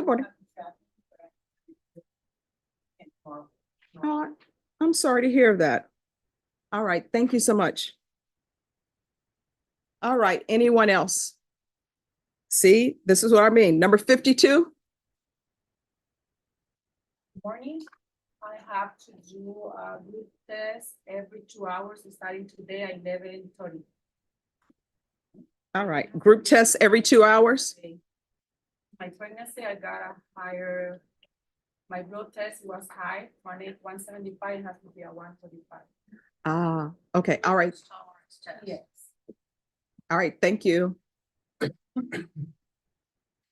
morning. Oh, I'm sorry to hear that. All right, thank you so much. All right, anyone else? See, this is what I mean. Number 52. Morning, I have to do a group test every 2 hours, starting today at 11:30. All right, group tests every 2 hours. My pregnancy, I got a higher, my blood test was high, 175, it has to be a 145. Ah, okay, all right, Yes. all right, thank you.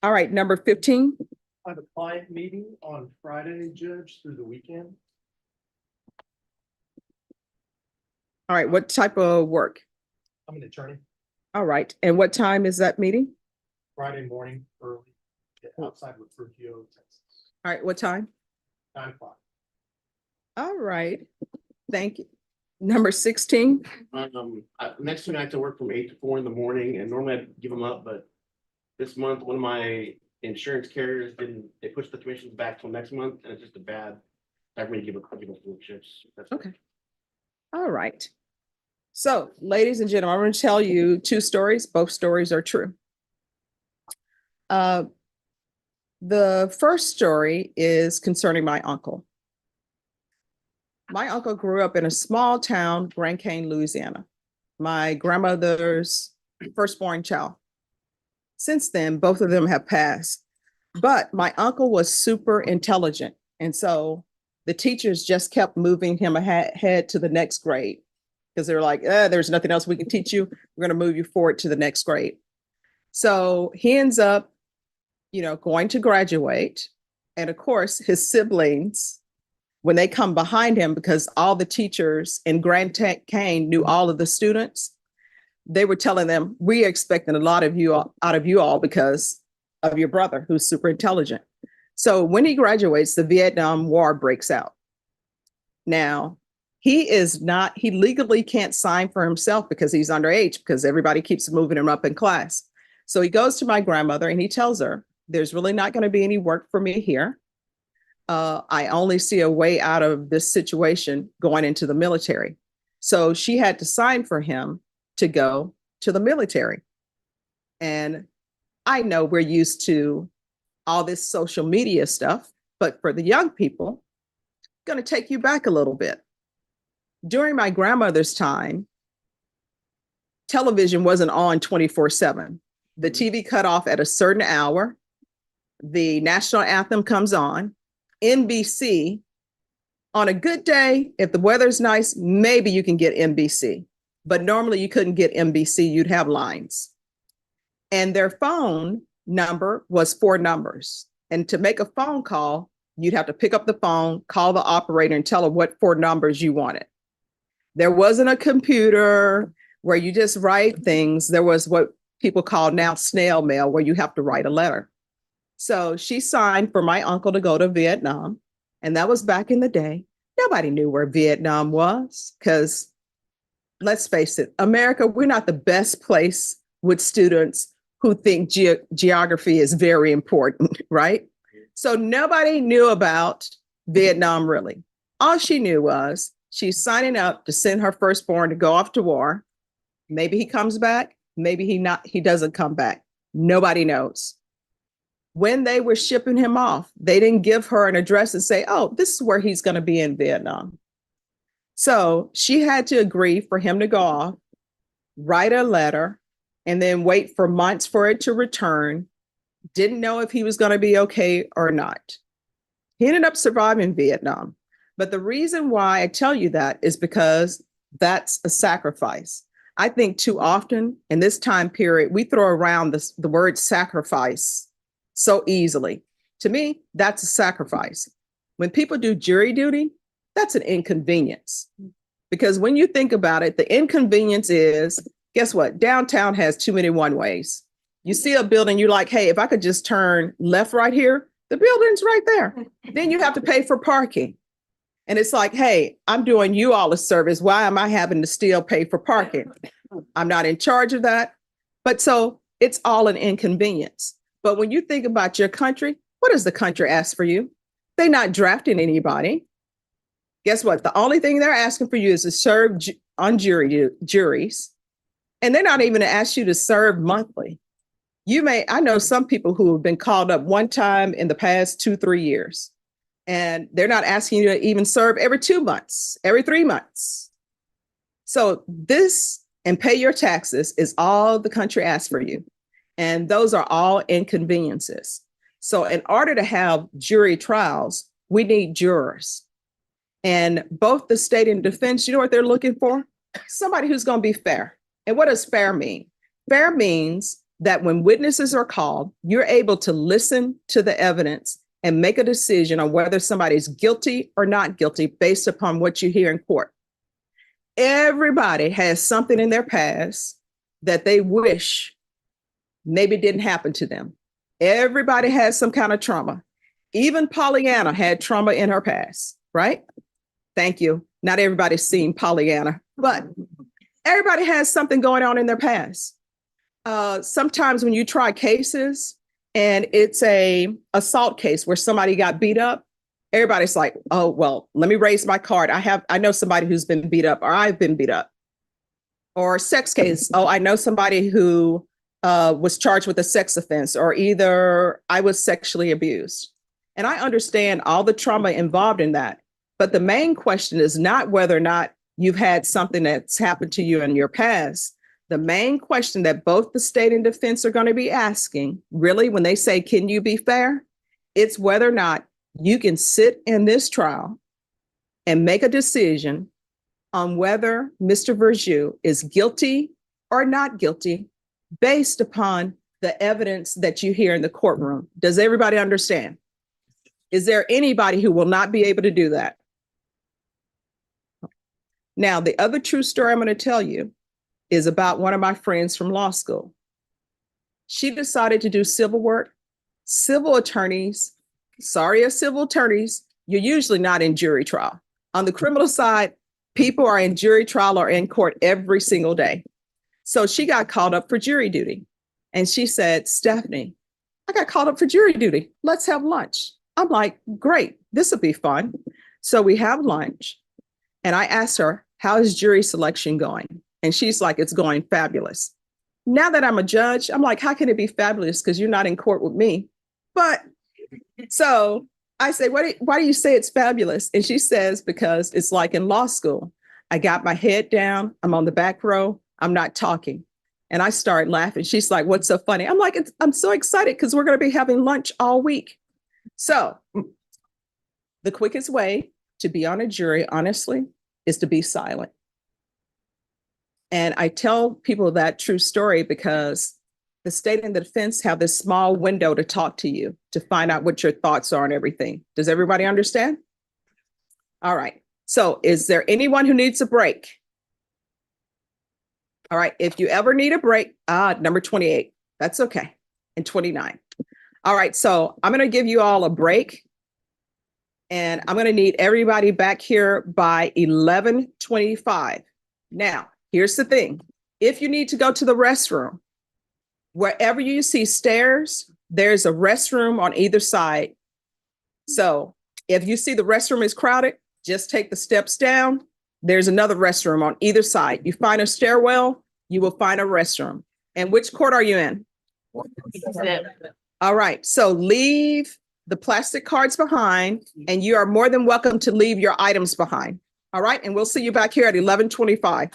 All right, number 15. I have a client meeting on Friday, Judge, through the weekend. All right, what type of work? I'm an attorney, All right, and what time is that meeting? Friday morning early, outside Refugio, Texas, All right, what time? 9 o'clock. All right, thank you. Number 16. Next two nights I work from 8 to 4 in the morning, and normally I'd give them up, but this month, one of my insurance carriers they pushed the commissions back till next month, and it's just a bad time for me to give up work shifts. Okay. All right. So, ladies and gentlemen, I'm going to tell you 2 stories. Both stories are true. The first story is concerning my uncle. My uncle grew up in a small town, Grand Cane, Louisiana. My grandmother's firstborn child. Since then, both of them have passed. But my uncle was super intelligent. And so the teachers just kept moving him ahead to the next grade because they were like, there's nothing else we can teach you. We're going to move you forward to the next grade. So he ends up, going to graduate. And of course, his siblings, when they come behind him, because all the teachers in Grand Cane knew all of the students, they were telling them, we are expecting a lot of you out of you all because of your brother, who's super intelligent. So when he graduates, the Vietnam War breaks out. Now, he legally can't sign for himself because he's underage, because everybody keeps moving him up in class. So he goes to my grandmother and he tells her, there's really not going to be any work for me here. I only see a way out of this situation going into the military. So she had to sign for him to go to the military. And I know we're used to all this social media stuff, but for the young people, going to take you back a little bit. During my grandmother's time, television wasn't on 24/7. The TV cut off at a certain hour. The national anthem comes on. NBC, on a good day, if the weather's nice, maybe you can get NBC. But normally you couldn't get NBC, you'd have lines. And their phone number was 4 numbers. And to make a phone call, you'd have to pick up the phone, call the operator and tell her what 4 numbers you wanted. There wasn't a computer where you just write things. There was what people call now snail mail, where you have to write a letter. So she signed for my uncle to go to Vietnam. And that was back in the day. Nobody knew where Vietnam was because, let's face it, America, we're not the best place with students who think geography is very important, right? So nobody knew about Vietnam really. All she knew was she's signing up to send her firstborn to go off to war. Maybe he comes back, maybe he doesn't come back. Nobody knows. When they were shipping him off, they didn't give her an address and say, oh, this is where he's going to be in Vietnam. So she had to agree for him to go off, write a letter, and then wait for months for it to return. Didn't know if he was going to be okay or not. He ended up surviving Vietnam. But the reason why I tell you that is because that's a sacrifice. I think too often in this time period, we throw around the word sacrifice so easily. To me, that's a sacrifice. When people do jury duty, that's an inconvenience. Because when you think about it, the inconvenience is, guess what? Downtown has too many one-ways. You see a building, you're like, hey, if I could just turn left right here, the building's right there. Then you have to pay for parking. And it's like, hey, I'm doing you all a service. Why am I having to still pay for parking? I'm not in charge of that. But so it's all an inconvenience. But when you think about your country, what does the country ask for you? They're not drafting anybody. Guess what? The only thing they're asking for you is to serve on juries. And they're not even to ask you to serve monthly. I know some people who have been called up one time in the past 2-3 years, and they're not asking you to even serve every 2 months, every 3 months. So this and pay your taxes is all the country asks for you. And those are all inconveniences. So in order to have jury trials, we need jurors. And both the state and defense, you know what they're looking for? Somebody who's going to be fair. And what does fair mean? Fair means that when witnesses are called, you're able to listen to the evidence and make a decision on whether somebody's guilty or not guilty based upon what you hear in court. Everybody has something in their past that they wish maybe didn't happen to them. Everybody has some kind of trauma. Even Pollyanna had trauma in her past, right? Thank you. Not everybody's seen Pollyanna, but everybody has something going on in their past. Sometimes when you try cases and it's a assault case where somebody got beat up, everybody's like, oh, well, let me raise my card. I know somebody who's been beat up, or I've been beat up. Or a sex case. Oh, I know somebody who was charged with a sex offense, or either I was sexually abused. And I understand all the trauma involved in that. But the main question is not whether or not you've had something that's happened to you in your past. The main question that both the state and defense are going to be asking, really, when they say, can you be fair? It's whether or not you can sit in this trial and make a decision on whether Mr. Varju is guilty or not guilty based upon the evidence that you hear in the courtroom. Does everybody understand? Is there anybody who will not be able to do that? Now, the other true story I'm going to tell you is about one of my friends from law school. She decided to do civil work. Civil attorneys, civil attorneys, you're usually not in jury trial. On the criminal side, people are in jury trial or in court every single day. So she got called up for jury duty. And she said, Stephanie, I got called up for jury duty. Let's have lunch. I'm like, great, this will be fun. So we have lunch. And I asked her, how is jury selection going? And she's like, it's going fabulous. Now that I'm a judge, I'm like, how can it be fabulous? Because you're not in court with me. But so I say, why do you say it's fabulous? And she says, because it's like in law school. I got my head down. I'm on the back row. I'm not talking. And I start laughing. She's like, what's so funny? I'm like, I'm so excited because we're going to be having lunch all week. So the quickest way to be on a jury, honestly, is to be silent. And I tell people that true story because the state and the defense have this small window to talk to you, to find out what your thoughts are and everything. Does everybody understand? All right. So is there anyone who needs a break? All right. If you ever need a break, number 28, that's okay. And 29. All right. So I'm going to give you all a break. And I'm going to need everybody back here by 11:25. Now, here's the thing. If you need to go to the restroom, wherever you see stairs, there's a restroom on either side. So if you see the restroom is crowded, just take the steps down. There's another restroom on either side. You find a stairwell, you will find a restroom. And which court are you in? All right. So leave the plastic cards behind, and you are more than welcome to leave your items behind. All right. And we'll see you back here at 11:25.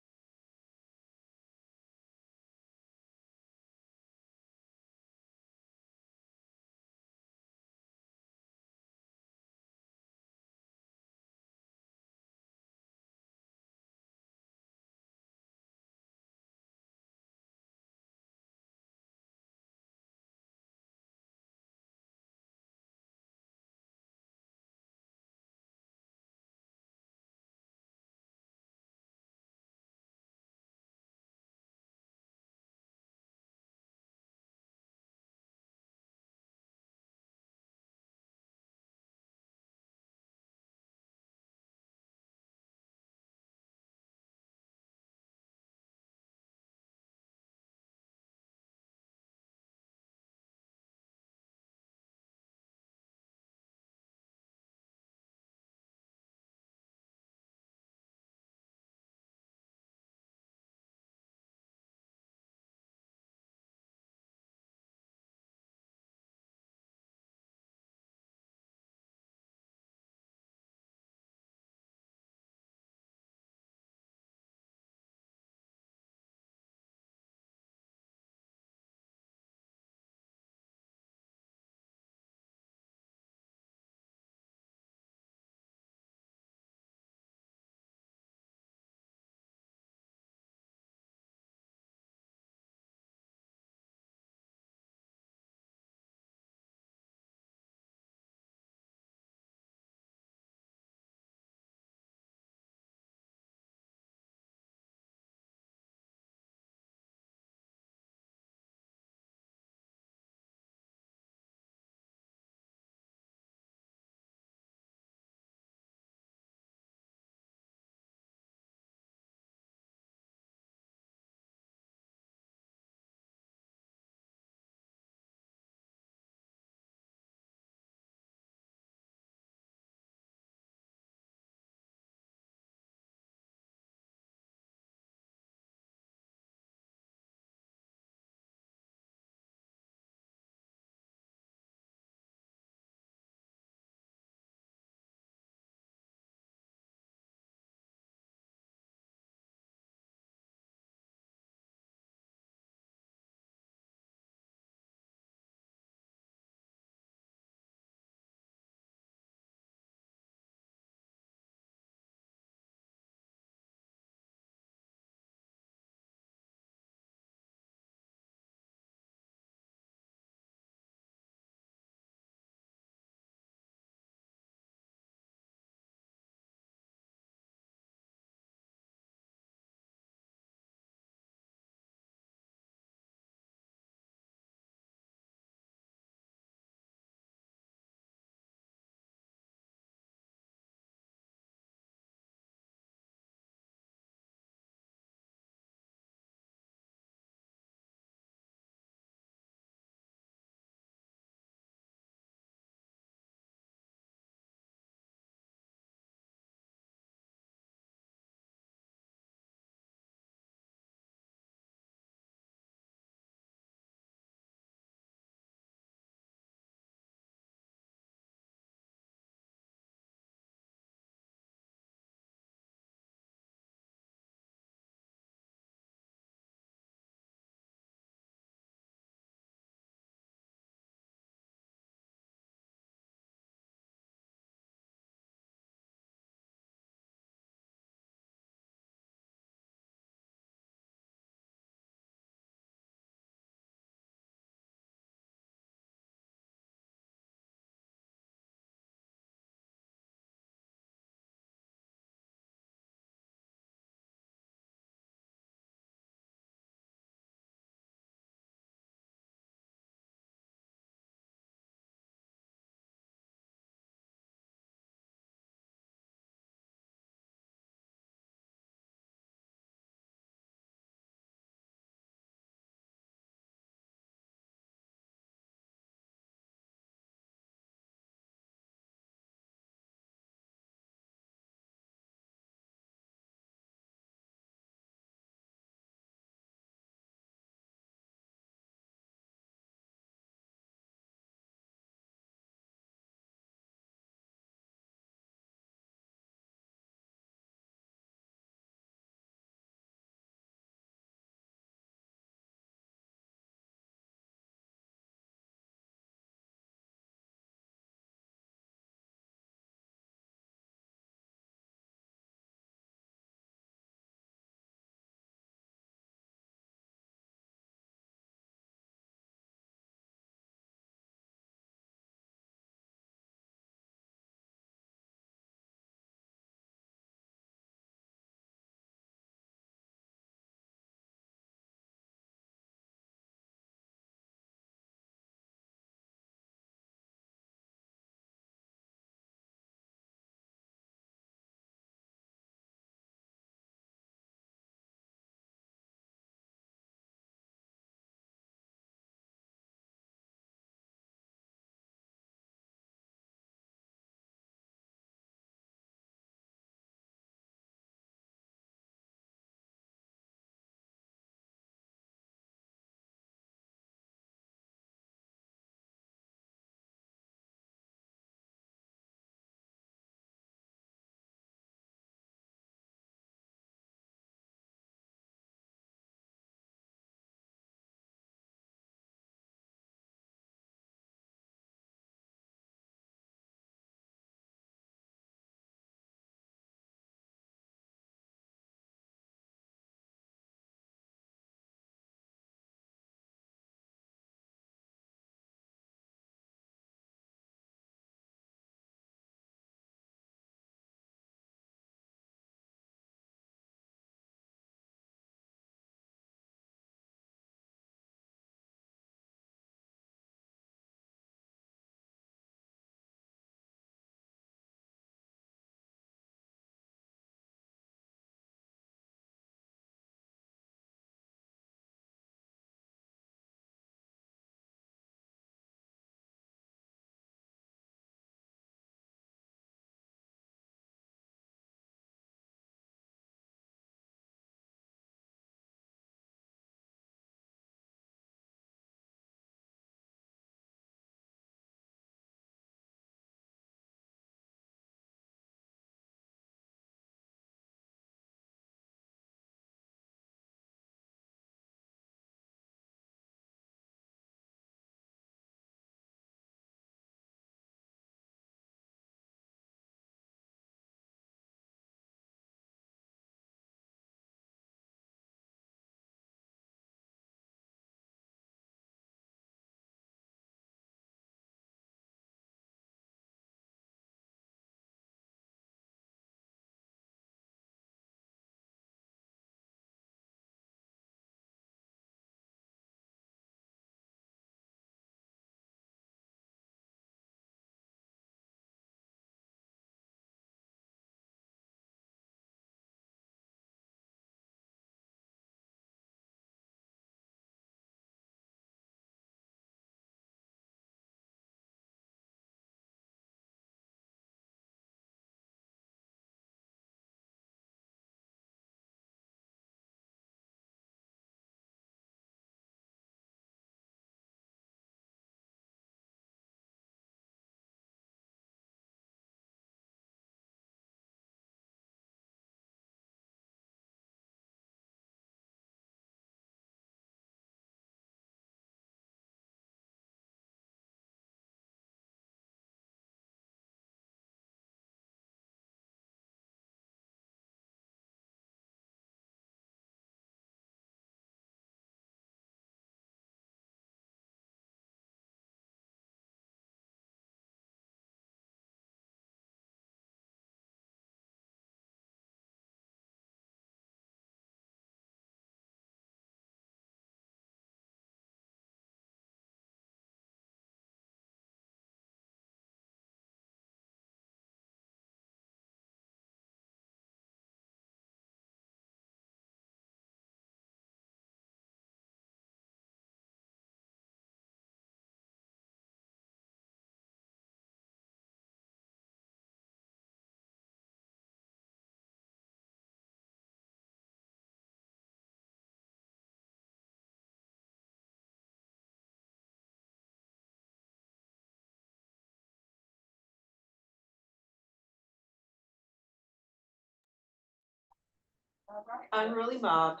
Unruly mob.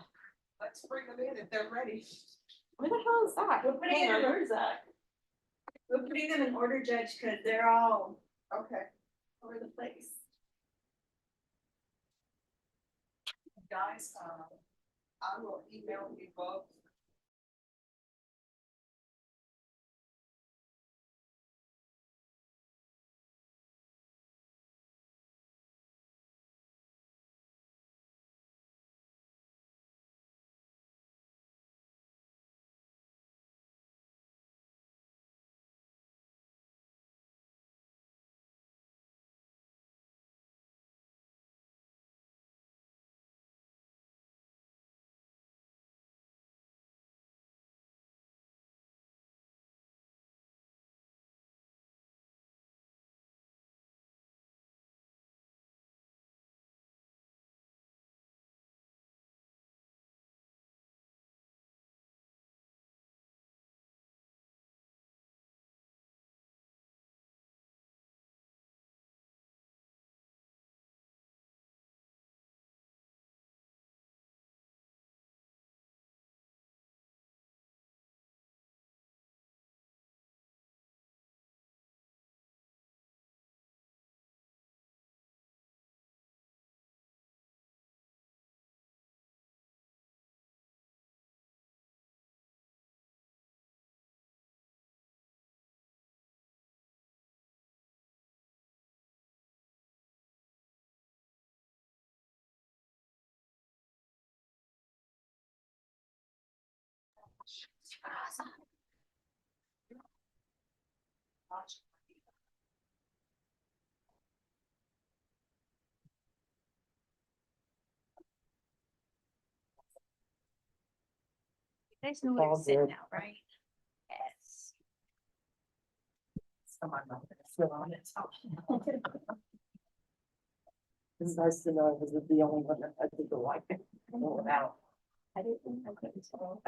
Let's bring them in if they're ready. Where the hell is that? We're putting Hang it on, in- where is that? We're putting them in order, Judge, because they're all Okay. over the place. Guys, I will email you both. You guys know where to sit now, right? Yes. It's nice to know I was the only one that had to go like it. Out. I didn't think I could tell.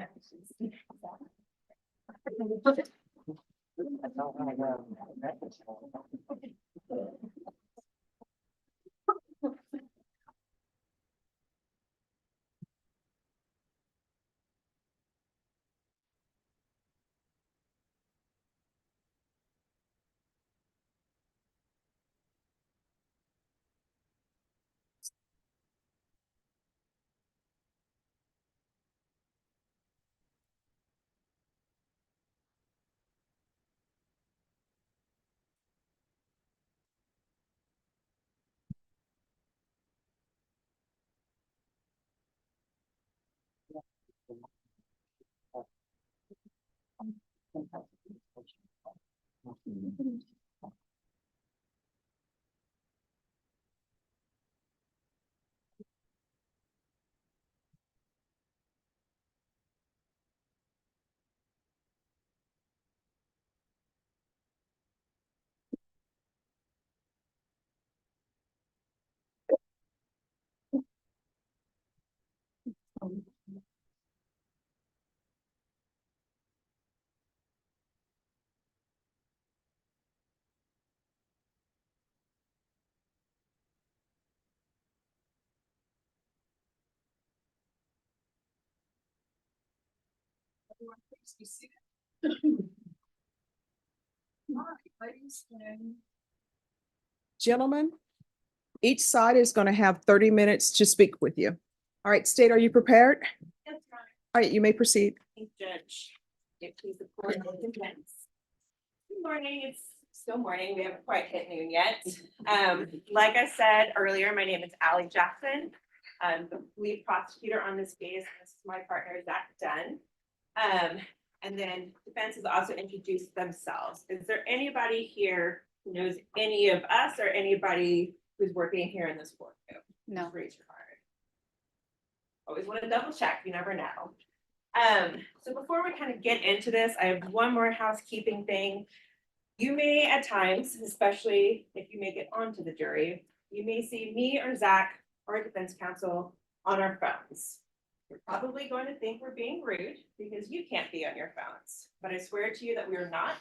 Gentlemen, each side is going to have 30 minutes to speak with you. All right, State, are you prepared? Yes, Your Honor. All right, you may proceed. Judge, if please report on the defense. Good morning, it's still morning, we haven't quite hit noon yet. Like I said earlier, my name is Allie Jackson. I'm the lead prosecutor on this case, and this is my partner, Zach Dunn. And then defense has also introduced themselves. Is there anybody here who knows any of us or anybody who's working here in this courtroom? No. Raise your card. Always want to double check, you never know. So before we kind of get into this, I have one more housekeeping thing. You may at times, especially if you make it onto the jury, you may see me or Zach or defense counsel on our phones. You're probably going to think we're being rude because you can't be on your phones, but I swear to you that we are not.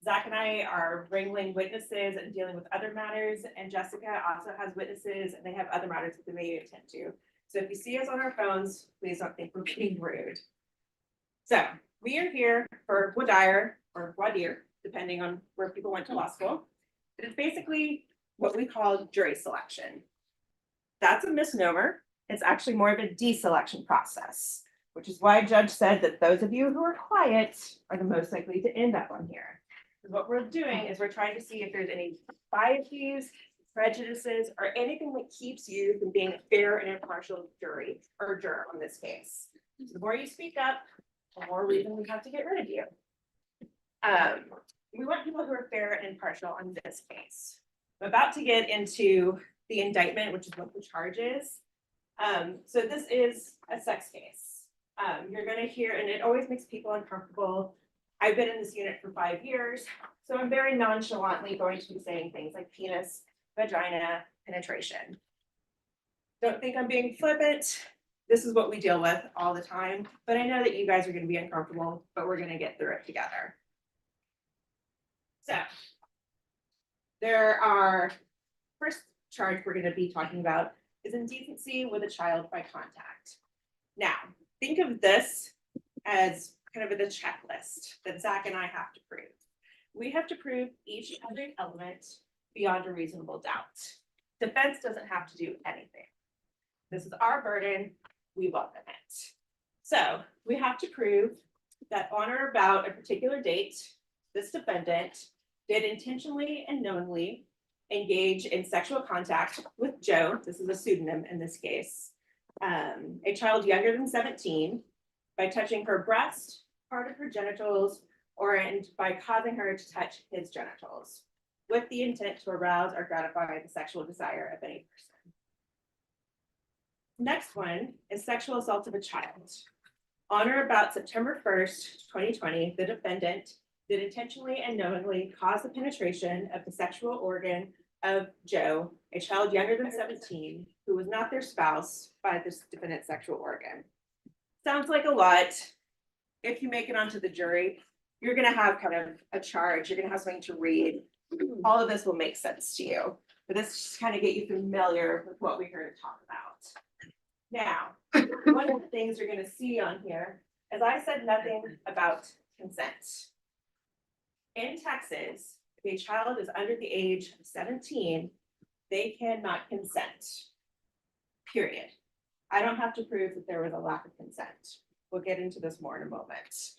Zach and I are wrangling witnesses and dealing with other matters, and Jessica also has witnesses and they have other matters that they may attend to. So if you see us on our phones, please don't think we're being rude. So we are here for WED or WED, depending on where people went to law school. It is basically what we call jury selection. That's a misnomer. It's actually more of a deselection process, which is why Judge said that those of you who are quiet are the most likely to end up on here. What we're doing is we're trying to see if there's any biases, prejudices, or anything that keeps you from being a fair and impartial jury or juror on this case. The more you speak up, the more reason we have to get rid of you. We want people who are fair and impartial on this case. I'm about to get into the indictment, which is what the charge is. So this is a sex case. You're gonna hear, and it always makes people uncomfortable. I've been in this unit for 5 years, so I'm very nonchalantly going to be saying things like penis, vagina, penetration. Don't think I'm being flippant. This is what we deal with all the time, but I know that you guys are gonna be uncomfortable, but we're gonna get through it together. So there are, first charge we're gonna be talking about is indecency with a child by contact. Now, think of this as kind of the checklist that Zach and I have to prove. We have to prove each and every element beyond a reasonable doubt. Defense doesn't have to do anything. This is our burden, we welcome it. So we have to prove that on or about a particular date, this defendant did intentionally and knowingly engage in sexual contact with Joe, this is a pseudonym in this case, a child younger than 17, by touching her breast, part of her genitals, and by causing her to touch his genitals, with the intent to arouse or gratify the sexual desire of any person. Next one is sexual assault of a child. On or about September 1st, 2020, the defendant did intentionally and knowingly cause the penetration of the sexual organ of Joe, a child younger than 17, who was not their spouse, by this defendant's sexual organ. Sounds like a lot. If you make it onto the jury, you're gonna have kind of a charge, you're gonna have something to read. All of this will make sense to you, but this just kind of get you familiar with what we're here to talk about. Now, one of the things you're gonna see on here is I said nothing about consent. In Texas, if a child is under the age of 17, they cannot consent. Period. I don't have to prove that there was a lack of consent. We'll get into this more in a moment.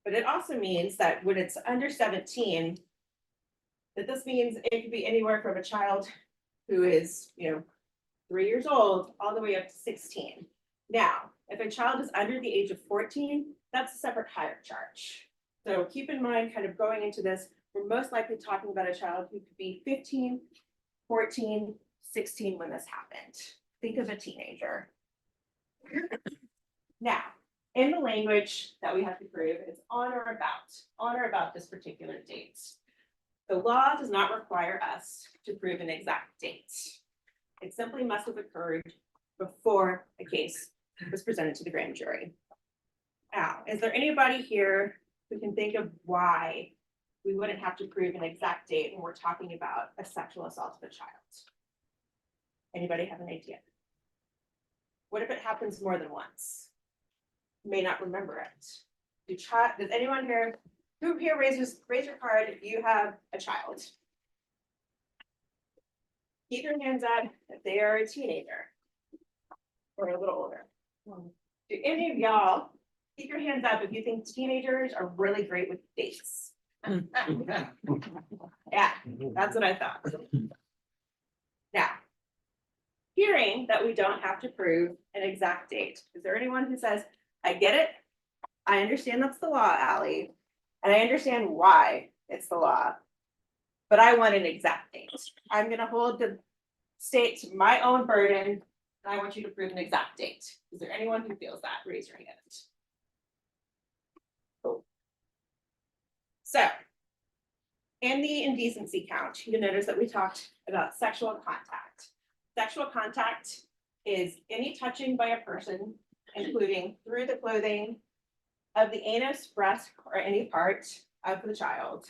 But it also means that when it's under 17, that this means it could be anywhere from a child who is, 3 years old, all the way up to 16. Now, if a child is under the age of 14, that's a separate higher charge. So keep in mind, kind of going into this, we're most likely talking about a child who could be 15, 14, 16 when this happened. Think of a teenager. Now, in the language that we have to prove, it's on or about this particular date. The law does not require us to prove an exact date. It simply must have occurred before a case was presented to the grand jury. Now, is there anybody here who can think of why we wouldn't have to prove an exact date when we're talking about a sexual assault of a child? Anybody have an idea? What if it happens more than once? You may not remember it. Does anyone here, who here raise your card if you have a child? Keep your hands up if they are a teenager or a little older. Do any of y'all keep your hands up if you think teenagers are really great with dates? Yeah, that's what I thought. Now, hearing that we don't have to prove an exact date, is there anyone who says, I get it, I understand that's the law, Allie, and I understand why it's the law, but I want an exact date. I'm gonna hold the state to my own burden, and I want you to prove an exact date. Is there anyone who feels that? Raise your hand. Cool. So, in the indecency count, you notice that we talked about sexual contact. Sexual contact is any touching by a person, including through the clothing of the anus, breast, or any part of the child.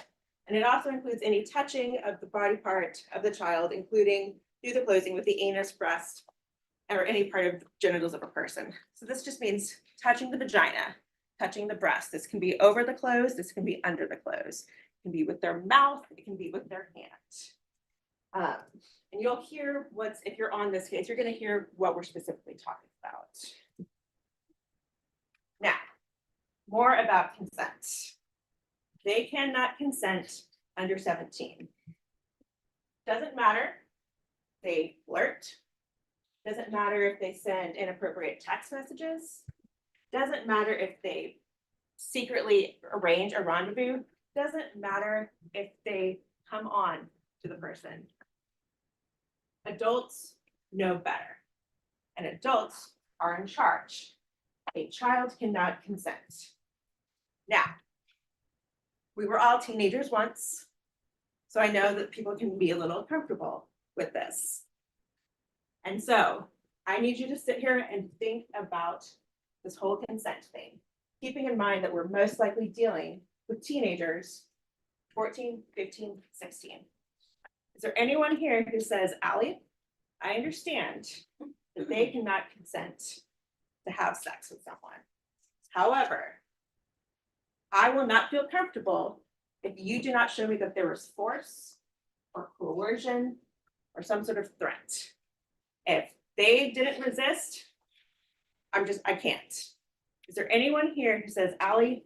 And it also includes any touching of the body part of the child, including through the clothing with the anus, breast, or any part of the genitals of a person. So this just means touching the vagina, touching the breast. This can be over the clothes, this can be under the clothes. It can be with their mouth, it can be with their hand. And you'll hear if you're on this case, you're gonna hear what we're specifically talking about. Now, more about consent. They cannot consent under 17. Doesn't matter if they flirt. Doesn't matter if they send inappropriate text messages. Doesn't matter if they secretly arrange a rendezvous. Doesn't matter if they come on to the person. Adults know better, and adults are in charge. A child cannot consent. Now, we were all teenagers once, so I know that people can be a little uncomfortable with this. And so I need you to sit here and think about this whole consent thing, keeping in mind that we're most likely dealing with teenagers, 14, 15, 16. Is there anyone here who says, Allie, I understand that they cannot consent to have sex with someone. However, I will not feel comfortable if you do not show me that there was force or coercion or some sort of threat. If they didn't resist, I can't. Is there anyone here who says, Allie,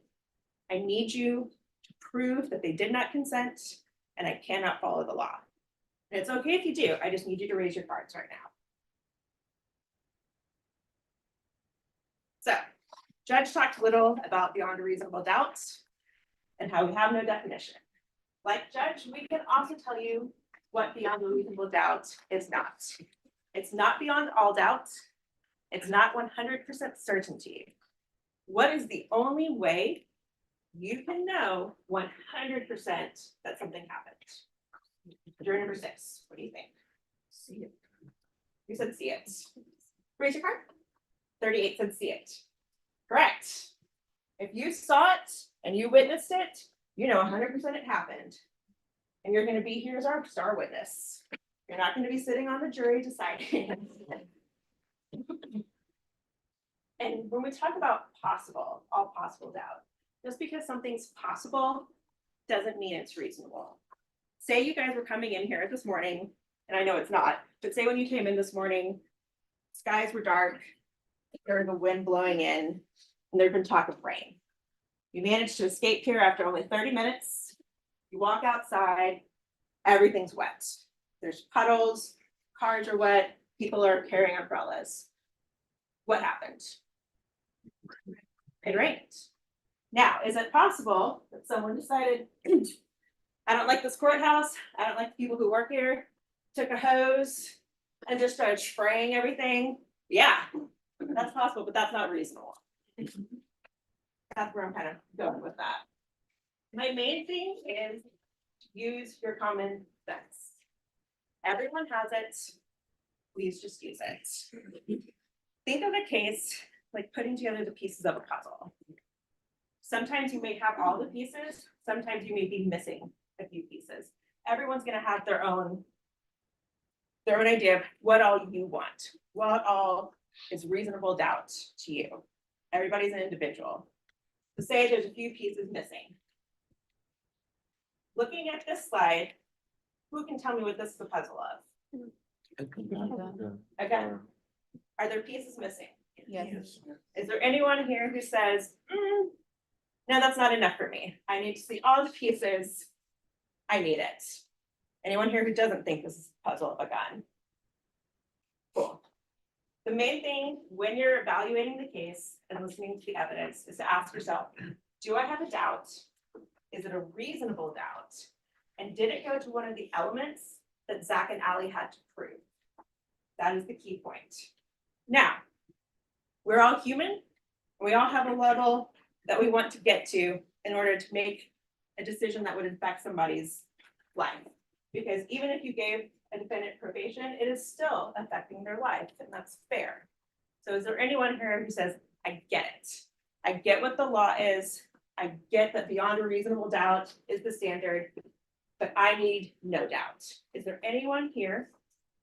I need you to prove that they did not consent and I cannot follow the law? And it's okay if you do, I just need you to raise your cards right now. So, Judge talked a little about beyond a reasonable doubt and how we have no definition. Like Judge, we can also tell you what beyond a reasonable doubt is not. It's not beyond all doubt. It's not 100% certainty. What is the only way you can know 100% that something happened? Jury number 6, what do you think? See it. You said see it. Raise your card. 38 said see it. Correct. If you saw it and you witnessed it, you know 100% it happened. And you're going to be here as our star witness. You're not going to be sitting on the jury deciding. And when we talk about possible, all possible doubt, just because something's possible doesn't mean it's reasonable. Say you guys were coming in here this morning, and I know it's not, but say when you came in this morning, skies were dark, there was a wind blowing in, and there'd been talk of rain. You managed to escape here after only 30 minutes. You walk outside, everything's wet. There's puddles, cars are wet, people are carrying umbrellas. What happened? It rained. Now, is it possible that someone decided, I don't like this courthouse, I don't like the people who work here, took a hose and just started spraying everything? Yeah, that's possible, but that's not reasonable. That's where I'm kind of going with that. My main thing is use your common sense. Everyone has it. Please just use it. Think of a case like putting together the pieces of a puzzle. Sometimes you may have all the pieces. Sometimes you may be missing a few pieces. Everyone's going to have their own idea of what all you want, what all is reasonable doubt to you. Everybody's an individual. So say there's a few pieces missing. Looking at this slide, who can tell me what this is a puzzle of? Again, are there pieces missing? Yes. Is there anyone here who says, no, that's not enough for me. I need to see all the pieces. I need it. Anyone here who doesn't think this is a puzzle of a gun? Cool. The main thing when you're evaluating the case and listening to the evidence is to ask yourself, do I have a doubt? Is it a reasonable doubt? And did it go to one of the elements that Zach and Allie had to prove? That is the key point. Now, we're all human. We all have a level that we want to get to in order to make a decision that would affect somebody's life. Because even if you gave a defendant probation, it is still affecting their life, and that's fair. So is there anyone here who says, I get it. I get what the law is. I get that beyond a reasonable doubt is the standard, but I need no doubt. Is there anyone here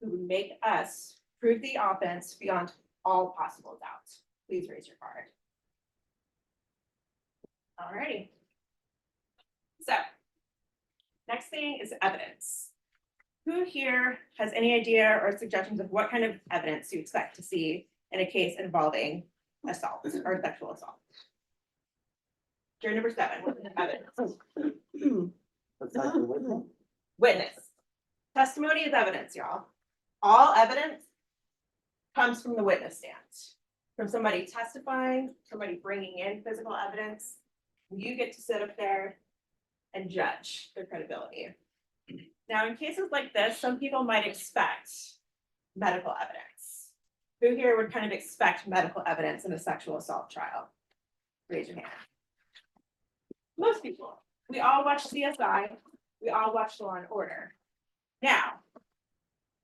who would make us prove the offense beyond all possible doubt? Please raise your card. Alrighty. So, next thing is evidence. Who here has any idea or suggestions of what kind of evidence you expect to see in a case involving assault or sexual assault? Jury number 7, what is the evidence? Witness. Testimony is evidence, y'all. All evidence comes from the witness stand. From somebody testifying, somebody bringing in physical evidence. You get to sit up there and judge their credibility. Now, in cases like this, some people might expect medical evidence. Who here would kind of expect medical evidence in a sexual assault trial? Raise your hand. Most people. We all watch CSI. We all watch Law and Order. Now,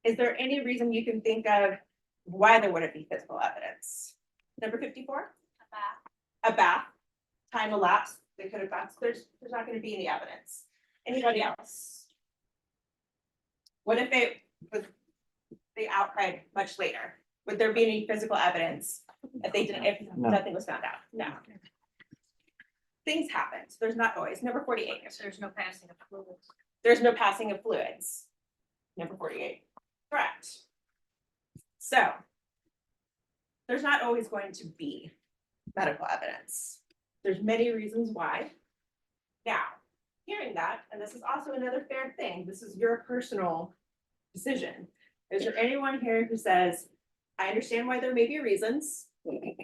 is there any reason you can think of why there wouldn't be physical evidence? Number 54? A bath. Time elapsed. They could have bathed. There's not going to be any evidence. Anybody else? What if they outcried much later? Would there be any physical evidence if they didn't, if nothing was found out? No. Things happen. So there's not always. Number 48. There's no passing of fluids. There's no passing of fluids. Number 48. Correct. So there's not always going to be medical evidence. There's many reasons why. Now, hearing that, and this is also another fair thing, this is your personal decision. Is there anyone here who says, I understand why there may be reasons,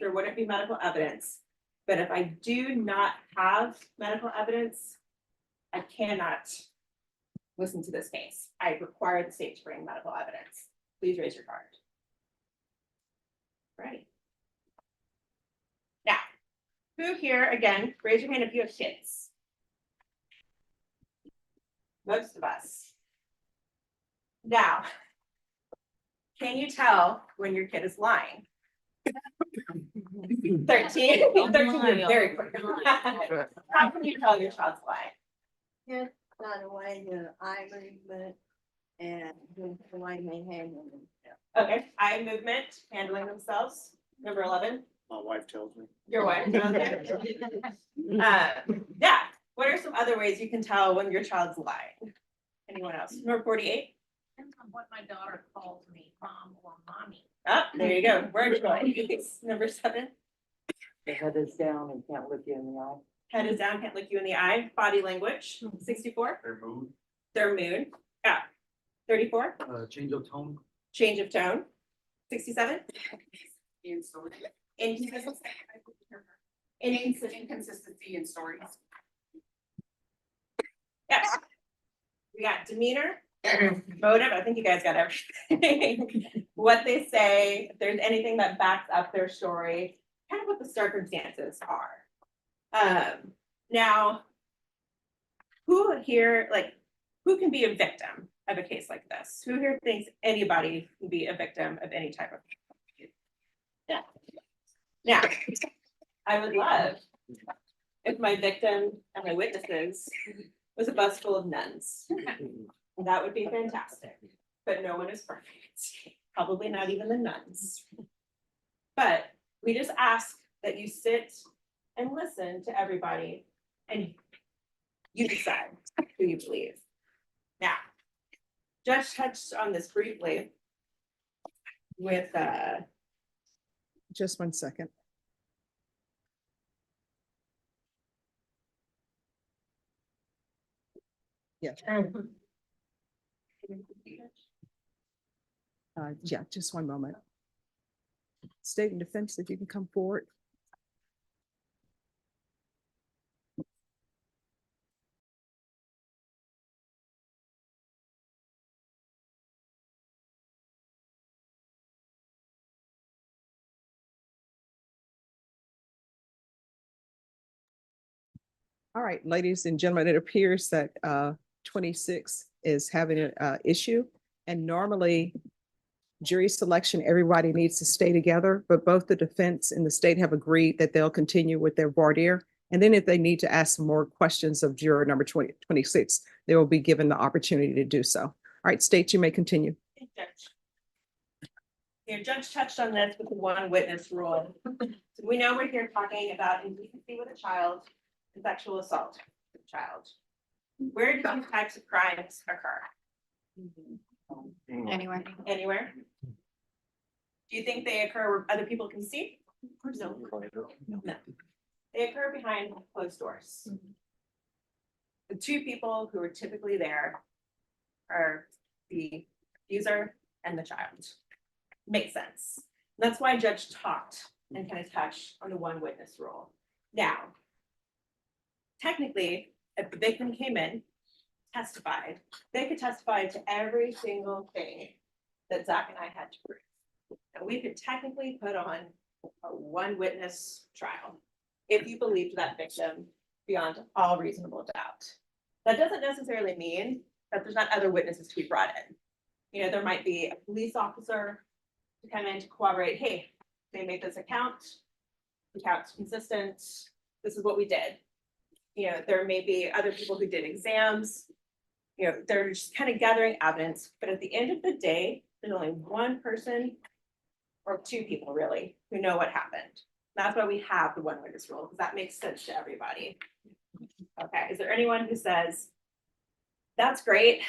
there wouldn't be medical evidence, but if I do not have medical evidence, I cannot listen to this case. I require the state to bring medical evidence. Please raise your card. Right. Now, who here, again, raise your hand if you have kids. Most of us. Now, can you tell when your kid is lying? 13, 13 is very quick. How can you tell your child's lying? Yeah, by the way, the eye movement and the way they handle them. Okay, eye movement, handling themselves. Number 11. My wife tells me. Your wife. Okay. Yeah. What are some other ways you can tell when your child's lying? Anyone else? Number 48. Depends on what my daughter calls me, mom or mommy. Ah, there you go. Where's going? Number 7. The head is down and can't look you in the eye. Head is down, can't look you in the eye. Body language. 64. Their mood. Their mood. Yeah. 34. Change of tone. Change of tone. 67. Inconsistency in stories. Yes. We got demeanor, motive. I think you guys got everything. What they say, if there's anything that backs up their story, kind of what the circumstances are. Now, who here, who can be a victim of a case like this? Who here thinks anybody can be a victim of any type of? Yeah. Now, I would love if my victim and my witnesses was a bus full of nuns. That would be fantastic, but no one is perfect. Probably not even the nuns. But we just ask that you sit and listen to everybody and you decide who you believe. Now, Judge touched on this briefly with Just 1 second. Yeah. Yeah, just 1 moment. State and defense, if you can come forward. All right, ladies and gentlemen, it appears that 26 is having an issue, and normally jury selection, everybody needs to stay together, but both the defense and the state have agreed that they'll continue with their voir dire. And then if they need to ask some more questions of juror number 26, they will be given the opportunity to do so. All right, state, you may continue. Your judge touched on this with the one witness rule. So we know we're here talking about indecency with a child and sexual assault with a child. Where do these types of crimes occur? Anywhere. Anywhere? Do you think they occur where other people can see? No. No. They occur behind closed doors. The two people who are typically there are the abuser and the child. Makes sense. That's why Judge talked and kind of touched on the one witness rule. Now, technically, if the victim came in, testified, they could testify to every single thing that Zach and I had to prove. And we could technically put on a one witness trial if you believed that victim beyond all reasonable doubt. That doesn't necessarily mean that there's not other witnesses to be brought in. You know, there might be a police officer to come in to corroborate, hey, they made this account, the account's consistent, this is what we did. You know, there may be other people who did exams, you know, they're just kind of gathering evidence, but at the end of the day, there's only one person or two people really who know what happened. That's why we have the one witness rule, because that makes sense to everybody. Okay, is there anyone who says, that's great,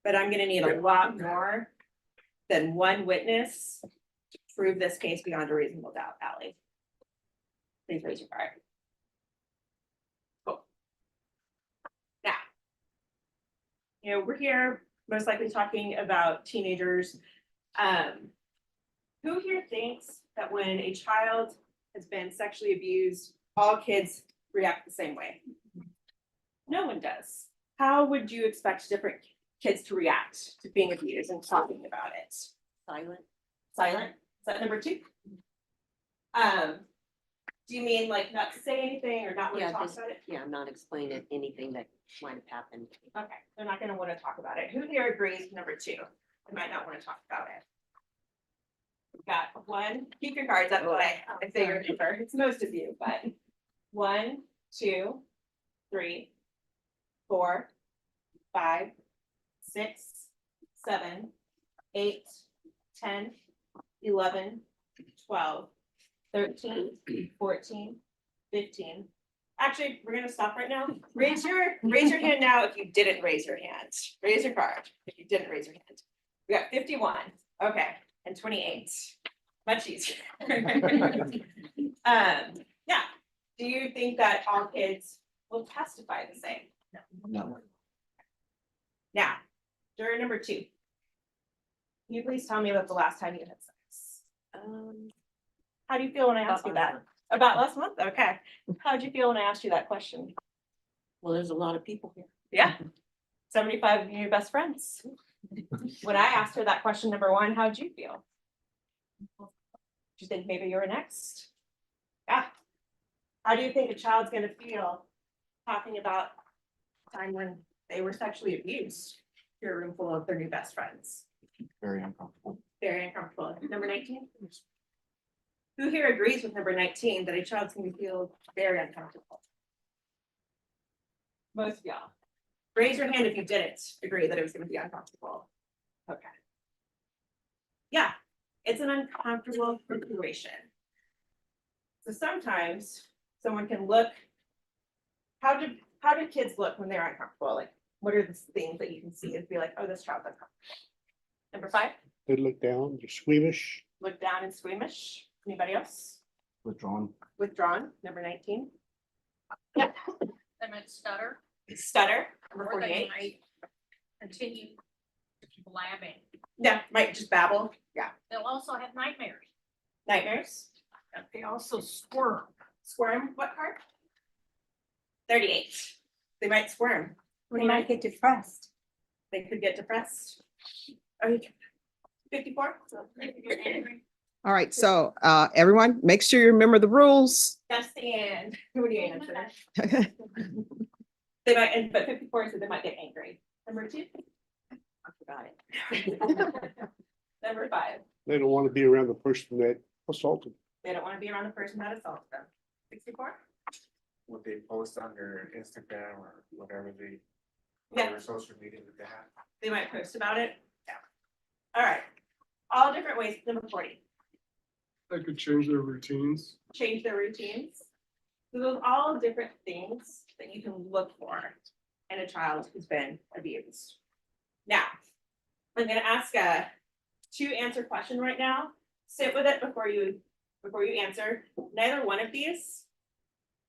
but I'm gonna need a lot more than one witness to prove this case beyond a reasonable doubt, Ally? Please raise your card. Cool. Now, you know, we're here most likely talking about teenagers. Who here thinks that when a child has been sexually abused, all kids react the same way? No one does. How would you expect different kids to react to being abused and talking about it? Silent. Silent? Is that number two? Do you mean like not to say anything or not want to talk about it? Yeah, not explain it, anything that might have happened. Okay, they're not gonna want to talk about it. Who here agrees with number two? They might not want to talk about it. We've got one, keep your cards up, but I say your number. It's most of you, but 1, 2, 3, 4, 5, 6, 7, 8, 10, 11, 12, 13, 14, 15. Actually, we're gonna stop right now. Raise your hand now if you didn't raise your hand. Raise your card if you didn't raise your hand. We got 51, okay, and 28. Much easier. Yeah. Do you think that all kids will testify the same? No. Now, juror number 2. Can you please tell me about the last time you had sex? How do you feel when I asked you that? About last month? Okay. How did you feel when I asked you that question? Well, there's a lot of people here. Yeah. 75 of your best friends. When I asked her that question number 1, how'd you feel? Do you think maybe you're next? Yeah. How do you think a child's gonna feel talking about a time when they were sexually abused to a room full of their new best friends? Very uncomfortable. Very uncomfortable. Number 19? Who here agrees with number 19 that a child's gonna feel very uncomfortable? Most of y'all. Raise your hand if you didn't agree that it was gonna be uncomfortable. Okay. Yeah, it's an uncomfortable situation. So sometimes someone can look. How do kids look when they're uncomfortable? Like, what are the things that you can see and be like, oh, this child's uncomfortable? Number 5, They look down, they're squeamish. look down and squeamish. Anybody else? Withdrawn. Withdrawn, number 19. Yeah, They might stutter, stutter, number or they 48. might continue blabbing. Yeah, might just babble. Yeah, They'll also have nightmares. nightmares. They also squirm. Squirm, what card? 38. They might squirm. They might get depressed. They could get depressed. Are you 54? All right, so everyone, make sure you remember the rules. That's the end. Who would you answer? They might, but 54 said they might get angry. Number 2. I forgot it. Number 5. They don't want to be around the person that assaulted. They don't want to be around the person that assaulted them. 64. What they post on their Instagram or whatever they, Yeah, whatever social media that they have. they might post about it. Yeah. All right. all different ways. Number 40, I could change their routines. change their routines. So those are all different things that you can look for in a child who's been abused. Now, I'm gonna ask a 2-answer question right now. Sit with it before you answer. Neither one of these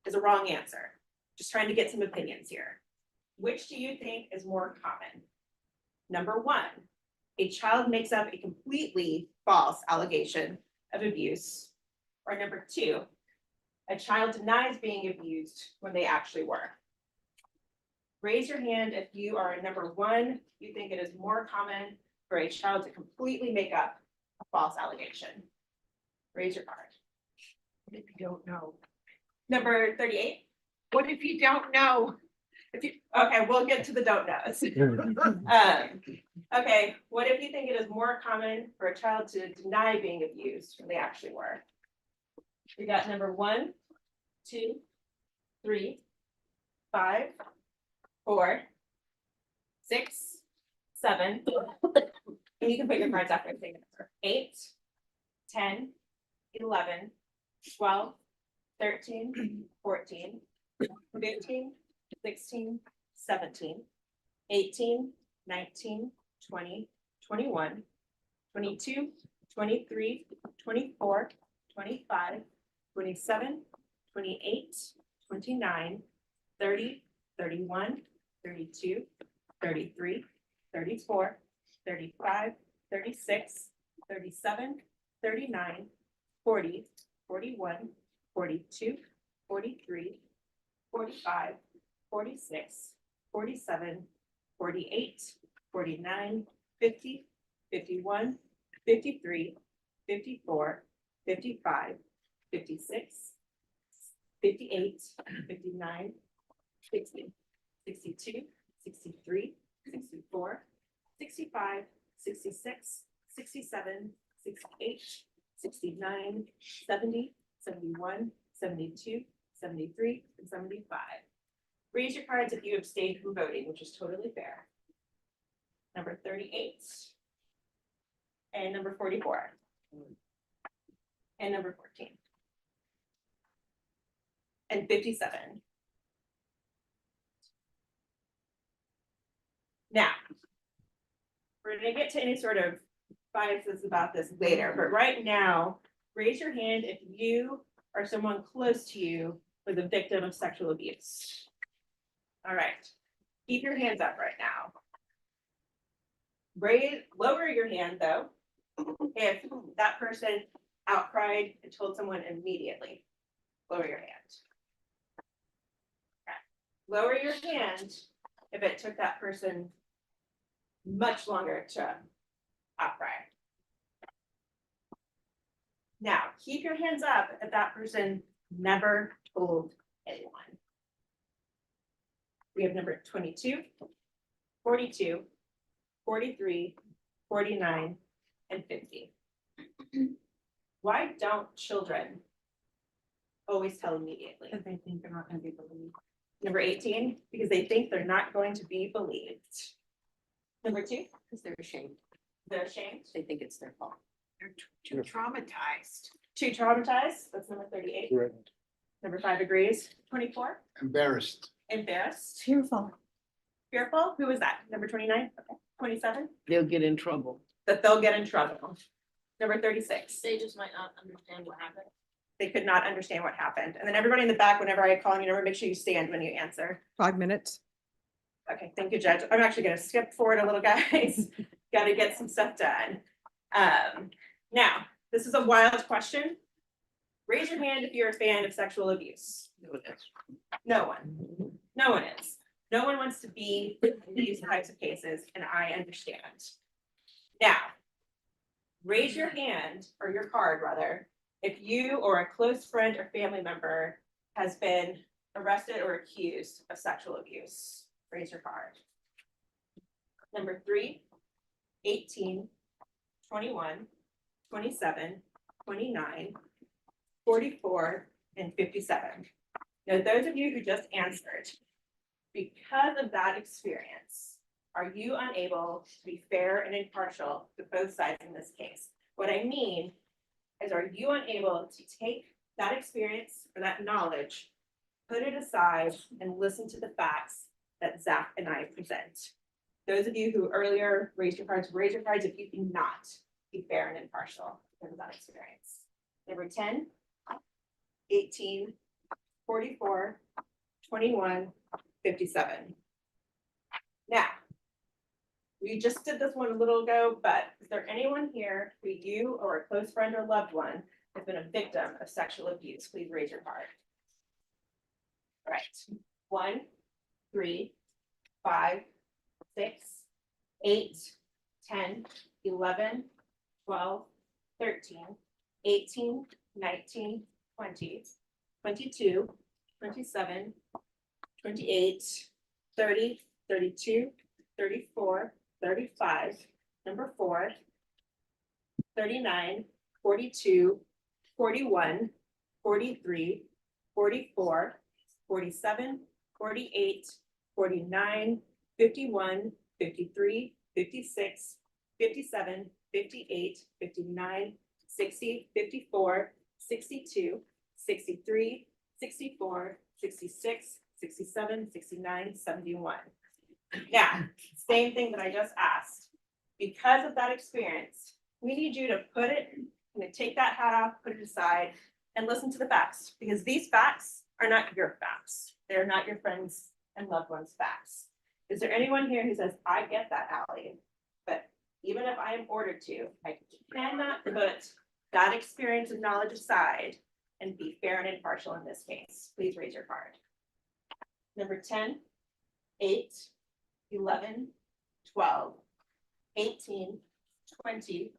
is a wrong answer. Just trying to get some opinions here. Which do you think is more common? Number 1, a child makes up a completely false allegation of abuse. Or number 2, a child denies being abused when they actually were. Raise your hand if you are a number 1, you think it is more common for a child to completely make up a false allegation. Raise your card. What if you don't know? Number 38. What if you don't know? Okay, we'll get to the don't knows. Okay, what if you think it is more common for a child to deny being abused when they actually were? We got number 1, 2, 3, 5, 4, 6, 7. And you can put your cards after I say number. 8, 10, 11, 12, 13, 14, 15, 16, 17, 18, 19, 20, 21, 22, 23, 24, 25, 27, 28, 29, 30, 31, 32, 33, 34, 35, 36, 37, 39, 40, 41, 42, 43, 45, 46, 47, 48, 49, 50, 51, 53, 54, 55, 56, 58, 59, 60, 62, 63, 64, 65, 66, 67, 68, 69, 70, 71, 72, 73, and 75. Raise your cards if you abstained from voting, which is totally fair. Number 38. And number 44. And number 14. And 57. Now, we're gonna get to any sort of biases about this later, but right now, raise your hand if you or someone close to you was a victim of sexual abuse. All right, keep your hands up right now. Lower your hand though, if that person outcried and told someone immediately. Lower your hand. Okay. Lower your hand if it took that person much longer to outcry. Now, keep your hands up if that person never told anyone. We have number 22, 42, 43, 49, and 50. Why don't children always tell immediately? Because they think they're not gonna be believed. Number 18, because they think they're not going to be believed. Number 2, Because they're ashamed. they're ashamed. They think it's their fault. They're too traumatized. Too traumatized, that's number 38. Correct. Number 5 agrees. 24, Embarrassed. embarrassed. Fearful. Fearful, who was that? Number 29, okay. 27, They'll get in trouble. that they'll get in trouble. Number 36, They just might not understand what happened. they could not understand what happened. And then everybody in the back, whenever I call on you, number, make sure you stand when you answer. 5 minutes. Okay, thank you, Judge. I'm actually gonna skip forward a little, guys. Gotta get some stuff done. Now, this is a wild question. Raise your hand if you're a fan of sexual abuse. No one. No one is. No one wants to be in these types of cases, and I understand. Now, raise your hand, or your card rather, if you or a close friend or family member has been arrested or accused of sexual abuse. Raise your card. Number 3, 18, 21, 27, 29, 44, and 57. Now, those of you who just answered, because of that experience, Are you unable to be fair and impartial to both sides in this case? What I mean is, are you unable to take that experience or that knowledge, put it aside and listen to the facts that Zach and I present? Those of you who earlier raised your cards if you cannot be fair and impartial because of that experience. Number 10, 18, 44, 21, 57. Now, we just did this one a little ago, but is there anyone here who you or a close friend or loved one has been a victim of sexual abuse? Please raise your card. All right, 1, 3, 5, 6, 8, 10, 11, 12, 13, 18, 19, 20, 22, 27, 28, 30, 32, 34, 35, number 4, 39, 42, 41, 43, 44, 47, 48, 49, 51, 53, 56, 57, 58, 59, 60, 54, 62, 63, 64, 66, 67, 69, 71. Now, same thing that I just asked. Because of that experience, we need you to take that hat off, put it aside, and listen to the facts, because these facts are not your facts. They're not your friends and loved ones' facts. Is there anyone here who says, I get that, Allie, but even if I am ordered to, I cannot put that experience and knowledge aside and be fair and impartial in this case? Please raise your card. Number 10, 8, 11, 12, 18, 20,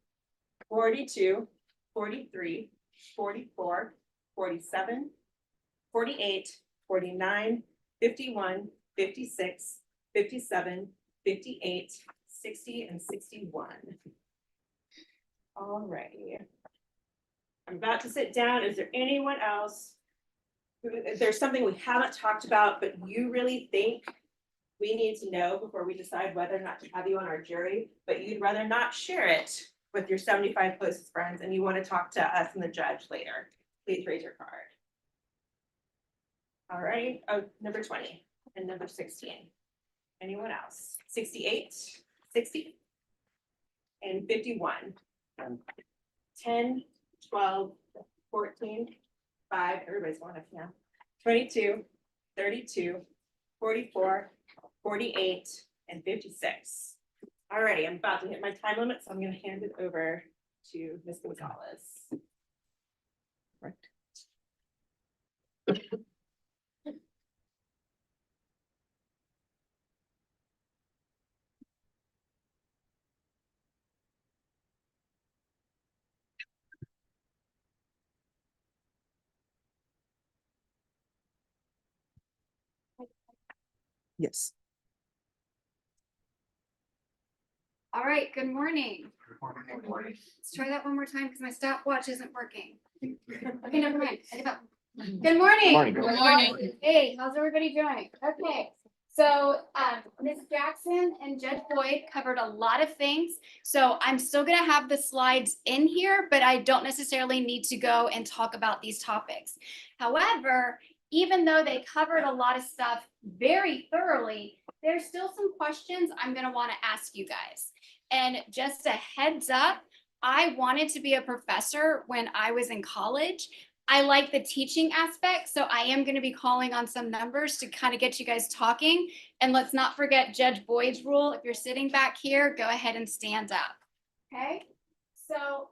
42, 43, 44, 47, 48, 49, 51, 56, 57, 58, 60, and 61. All righty. I'm about to sit down. Is there anyone else? If there's something we haven't talked about, but you really think we need to know before we decide whether or not to have you on our jury, but you'd rather not share it with your 75 closest friends and you want to talk to us and the judge later, please raise your card. All right. Oh, number 20 and number 16. Anyone else? 68, 60, and 51. 10, 12, 14, 5, everybody's going up now. 22, 32, 44, 48, and 56. Alrighty, I'm about to hit my time limit, so I'm going to hand it over to Ms. Gonzalez. Right. Yes. All right, good morning. Let's try that one more time because my stopwatch isn't working. Okay, never mind. I give up. Good morning. Morning. Good morning. Hey, how's everybody doing? Okay, so Ms. Jackson and Judge Boyd covered a lot of things. So I'm still gonna have the slides in here, but I don't necessarily need to go and talk about these topics. However, even though they covered a lot of stuff very thoroughly, there's still some questions I'm gonna wanna ask you guys. And just a heads up, I wanted to be a professor when I was in college. I like the teaching aspect, so I am going to be calling on some numbers to kind of get you guys talking. And let's not forget Judge Boyd's rule. If you're sitting back here, go ahead and stand up. Okay, so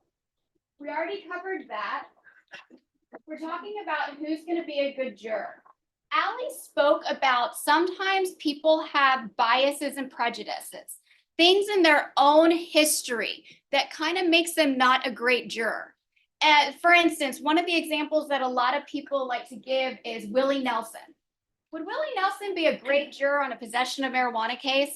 we already covered that. We're talking about who's going to be a good juror. Allie spoke about sometimes people have biases and prejudices, things in their own history that kind of makes them not a great juror. For instance, one of the examples that a lot of people like to give is Willie Nelson. Would Willie Nelson be a great juror on a possession of marijuana case?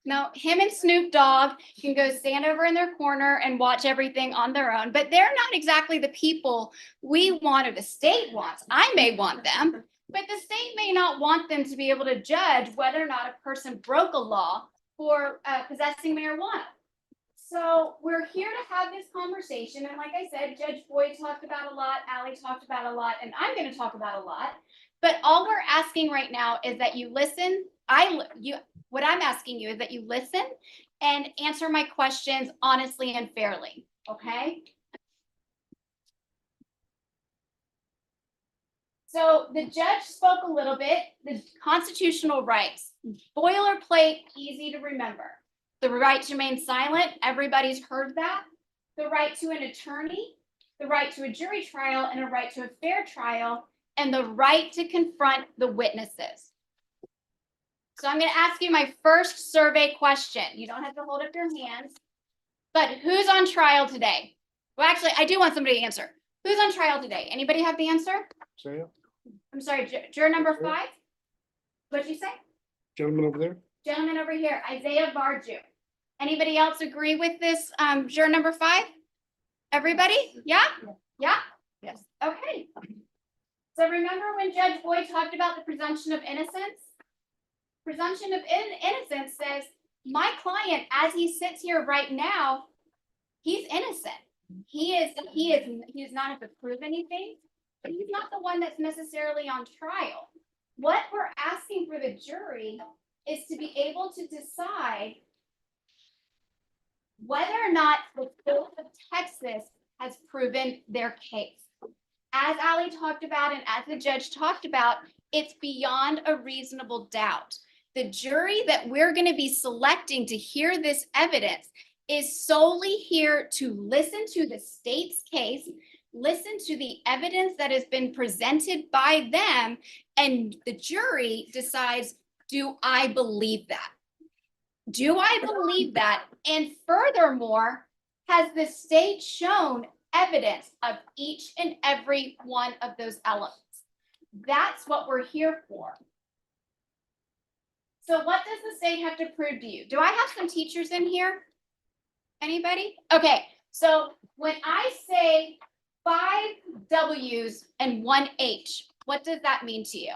No, him and Snoop Dogg can go stand over in their corner and watch everything on their own, but they're not exactly the people we want or the state wants. I may want them, But the state may not want them to be able to judge whether or not a person broke a law for possessing marijuana. So we're here to have this conversation, and like I said, Judge Boyd talked about a lot, Ally talked about a lot, and I'm going to talk about a lot. But all we're asking right now is that you listen. What I'm asking you is that you listen and answer my questions honestly and fairly, okay? So the judge spoke a little bit, the constitutional rights, boilerplate, easy to remember. The right to remain silent, everybody's heard that. The right to an attorney, the right to a jury trial and a right to a fair trial, and the right to confront the witnesses. So I'm going to ask you my first survey question. You don't have to hold up your hands, but who's on trial today? Well, actually, I do want somebody to answer. Who's on trial today? Anybody have the answer? Sarah? I'm sorry, juror number 5? What'd you say? Gentleman over there? Gentleman over here, Isaiah Varju. Anybody else agree with this, juror number 5? Everybody? Yeah? Yeah? Yes. Okay. So remember when Judge Boyd talked about the presumption of innocence? Presumption of innocence says, my client, as he sits here right now, he's innocent. He does not have to prove anything. But he's not the one that's necessarily on trial. What we're asking for the jury is to be able to decide whether or not the state of Texas has proven their case. As Ally talked about and as the judge talked about, it's beyond a reasonable doubt. The jury that we're going to be selecting to hear this evidence is solely here to listen to the state's case, listen to the evidence that has been presented by them, and the jury decides, do I believe that? Do I believe that? And furthermore, has the state shown evidence of each and every one of those elements? That's what we're here for. So what does the state have to prove to you? Do I have some teachers in here? Anybody? Okay, so when I say 5 W's and 1 H, what does that mean to you?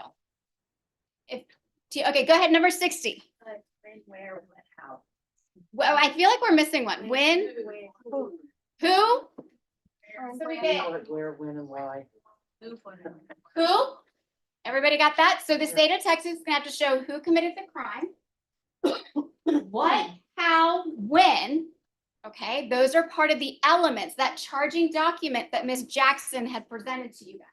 Okay, go ahead, number 60. Where, when, how. Well, I feel like we're missing one. When? Who? So we get Where, when, and why. who? Everybody got that? So the state of Texas is gonna have to show who committed the crime, what, how, when. Okay, those are part of the elements, that charging document that Ms. Jackson had presented to you guys.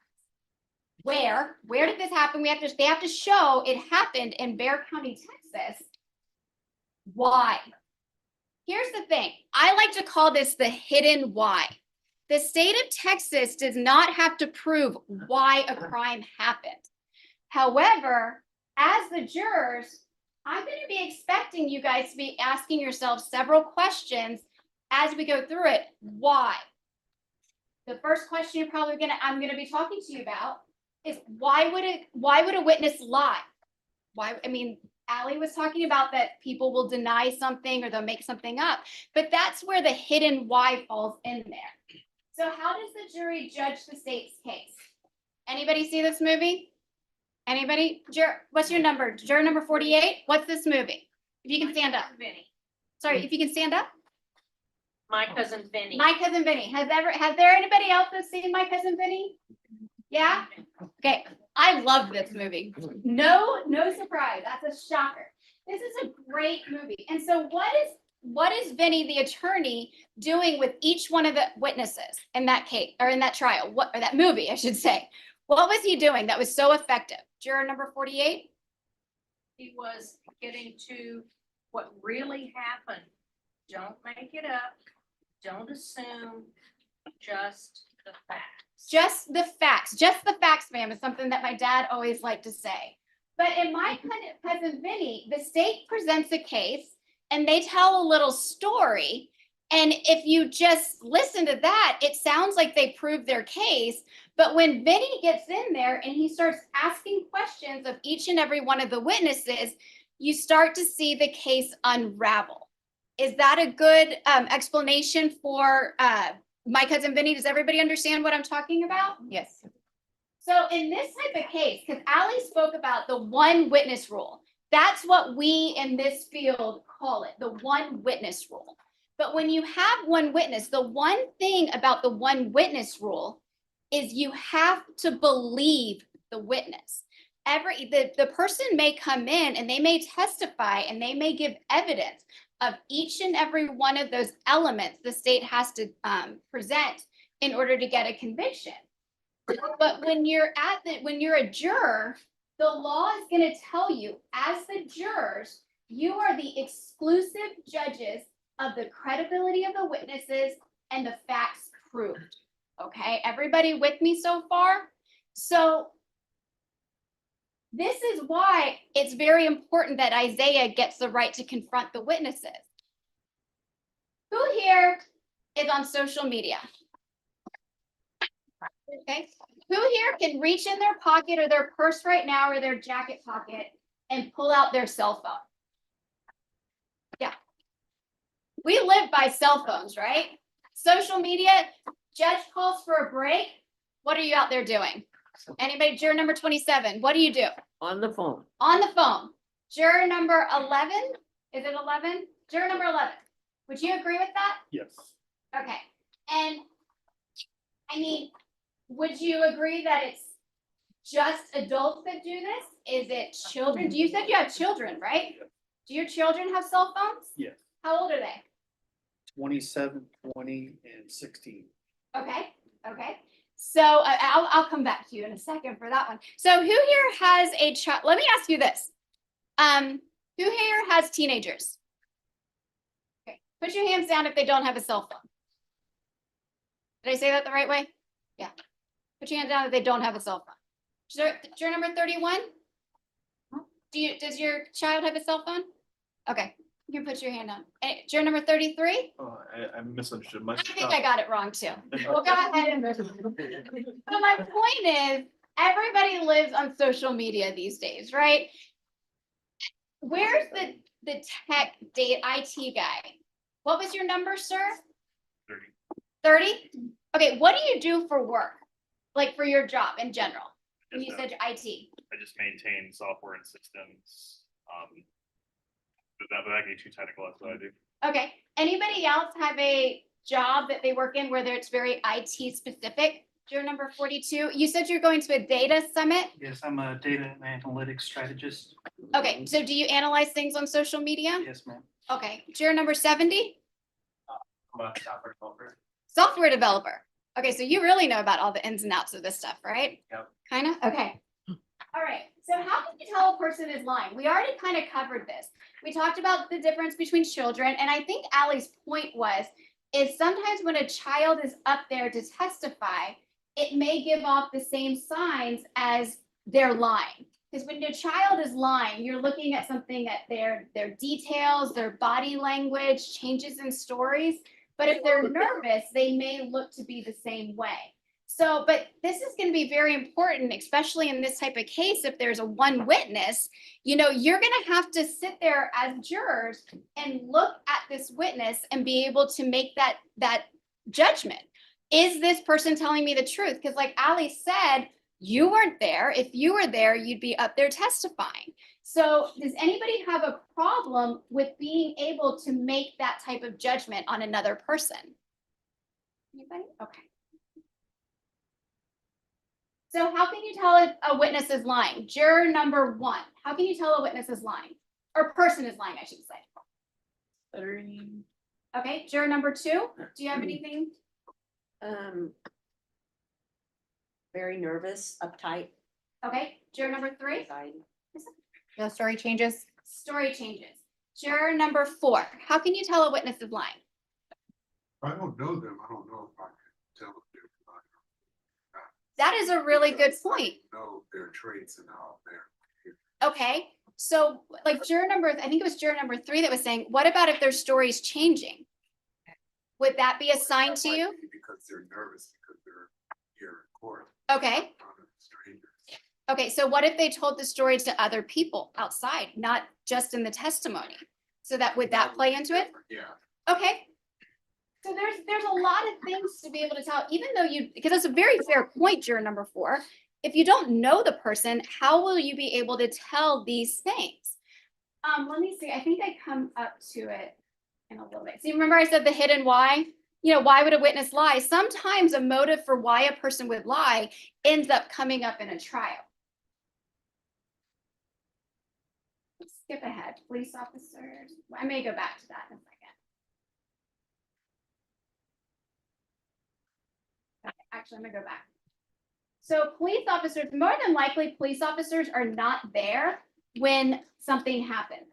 Where did this happen? They have to show it happened in Bexar County, Texas. Why? Here's the thing. I like to call this the hidden why. The state of Texas does not have to prove why a crime happened. However, as the jurors, I'm going to be expecting you guys to be asking yourselves several questions as we go through it. Why? The first question I'm going to be talking to you about is why would a witness lie? Why? I mean, Ally was talking about that people will deny something or they'll make something up, but that's where the hidden why falls in there. So how does the jury judge the state's case? Anybody see this movie? Anybody? What's your number? Juror number 48? What's this movie? If you can stand up. Sorry, if you can stand up. My cousin Vinny. My Cousin Vinny. Has there anybody else that's seen My Cousin Vinny? Yeah? Okay. I love this movie. No surprise. That's a shocker. This is a great movie. And so what is Vinny, the attorney, doing with each one of the witnesses in that case or in that trial? Or that movie, I should say. What was he doing that was so effective? Juror number 48? He was getting to what really happened. Don't make it up. Don't assume, just the facts. Just the facts. Just the facts, ma'am, is something that my dad always liked to say. But in My Cousin Vinny, the state presents a case and they tell a little story. And if you just listen to that, it sounds like they proved their case. But when Vinny gets in there and he starts asking questions of each and every one of the witnesses, you start to see the case unravel. Is that a good explanation for My Cousin Vinny? Does everybody understand what I'm talking about? Yes. So in this type of case, because Ally spoke about the one witness rule, that's what we in this field call it, the one witness rule. But when you have one witness, the one thing about the one witness rule is you have to believe the witness. The person may come in and they may testify and they may give evidence of each and every one of those elements the state has to present in order to get a conviction. But when you're a juror, the law is going to tell you, as the jurors, you are the exclusive judges of the credibility of the witnesses and the facts proved. Okay, everybody with me so far? So this is why it's very important that Isaiah gets the right to confront the witnesses. Who here is on social media? Okay, who here can reach in their pocket or their purse right now or their jacket pocket and pull out their cell phone? Yeah. We live by cell phones, right? Social media, judge calls for a break. What are you out there doing? Anybody, juror number 27, what do you do? On the phone. On the phone. Juror number 11, is it 11? Juror number 11, would you agree with that? Yes. Okay, and I mean, would you agree that it's just adults that do this? Is it children? You said you have children, right? Do your children have cell phones? Yes. How old are they? 27, 20, and 16. Okay, okay. So I'll come back to you in a second for that one. So who here has a child? Let me ask you this. Who here has teenagers? Okay, put your hands down if they don't have a cell phone. Did I say that the right way? Yeah. Put your hands down if they don't have a cell phone. Juror number 31? Does your child have a cell phone? Okay, you can put your hand on. Juror number 33? Oh, I misunderstood. I think I got it wrong too. Well, go ahead and. So my point is, everybody lives on social media these days, right? Where's the tech IT guy? What was your number, sir? 30. 30? Okay, what do you do for work? Like for your job in general? When you said IT. I just maintain software and systems. But that would be too technical. That's what I do. Okay, anybody else have a job that they work in where it's very IT specific? Juror number 42, you said you're going to a data summit? Yes, I'm a data and analytics strategist. Okay, so do you analyze things on social media? Yes, ma'am. Okay, juror number 70? I'm a software developer. Software developer. Okay, so you really know about all the ins and outs of this stuff, right? Yep. Kind of? Okay. All right, so how can you tell a person is lying? We already kind of covered this. We talked about the difference between children, and I think Allie's point is sometimes when a child is up there to testify, it may give off the same signs as they're lying. Because when your child is lying, you're looking at something at their details, their body language, changes in stories. But if they're nervous, they may look to be the same way. So, but this is going to be very important, especially in this type of case. If there's a one witness, you're going to have to sit there as jurors and look at this witness and be able to make that judgment. Is this person telling me the truth? Because like Ali said, you weren't there. If you were there, you'd be up there testifying. So does anybody have a problem with being able to make that type of judgment on another person? Anybody? Okay. So how can you tell if a witness is lying? Juror number 1. How can you tell a witness is lying? Or person is lying, I should say. Stuttering. Okay, juror number 2. Do you have anything? Very nervous, uptight. Okay, juror number 3. Anxiety. No story changes. Story changes. Juror number 4. How can you tell a witness is lying? I don't know them. I don't know if I can tell them they're lying. That is a really good point. Know their traits and how they're. Okay, so like juror number, I think it was juror number 3 that was saying, what about if their story's changing? Would that be a sign to you? Because they're nervous because they're here in court. Okay. Okay, so what if they told the story to other people outside, not just in the testimony? So that would that play into it? Yeah. Okay. So there's a lot of things to be able to tell, even though because that's a very fair point, juror number 4. if you don't know the person, how will you be able to tell these things? Let me see, I think I come up to it in a little bit. So you remember I said the hidden why? You know, why would a witness lie? Sometimes a motive for why a person would lie ends up coming up in a trial. Let's skip ahead, police officers. I may go back to that in a second. Okay, actually, I'm gonna go back. So police officers, more than likely, police officers are not there when something happens,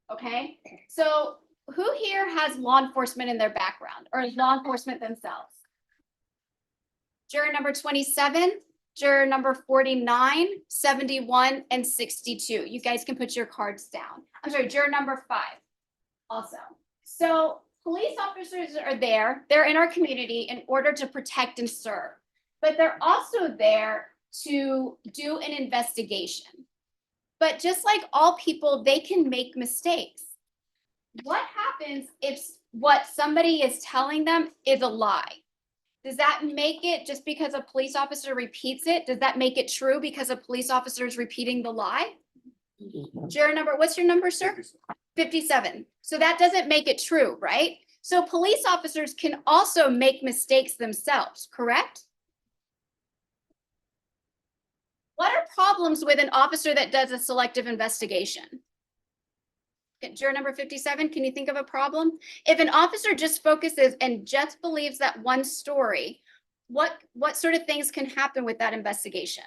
okay? So who here has law enforcement in their background or is law enforcement themselves? Juror number 27, juror number 49, 71, and 62. You guys can put your cards down. I'm sorry, juror number 5 also. So police officers are there. They're in our community in order to protect and serve, but they're also there to do an investigation. But just like all people, they can make mistakes. What happens if what somebody is telling them is a lie? Does that make it, just because a police officer repeats it, does that make it true because a police officer is repeating the lie? Juror number, what's your number, sir? 57. So that doesn't make it true, right? So police officers can also make mistakes themselves, correct? What are problems with an officer that does a selective investigation? Juror number 57, can you think of a problem? If an officer just focuses and just believes that one story, what sort of things can happen with that investigation?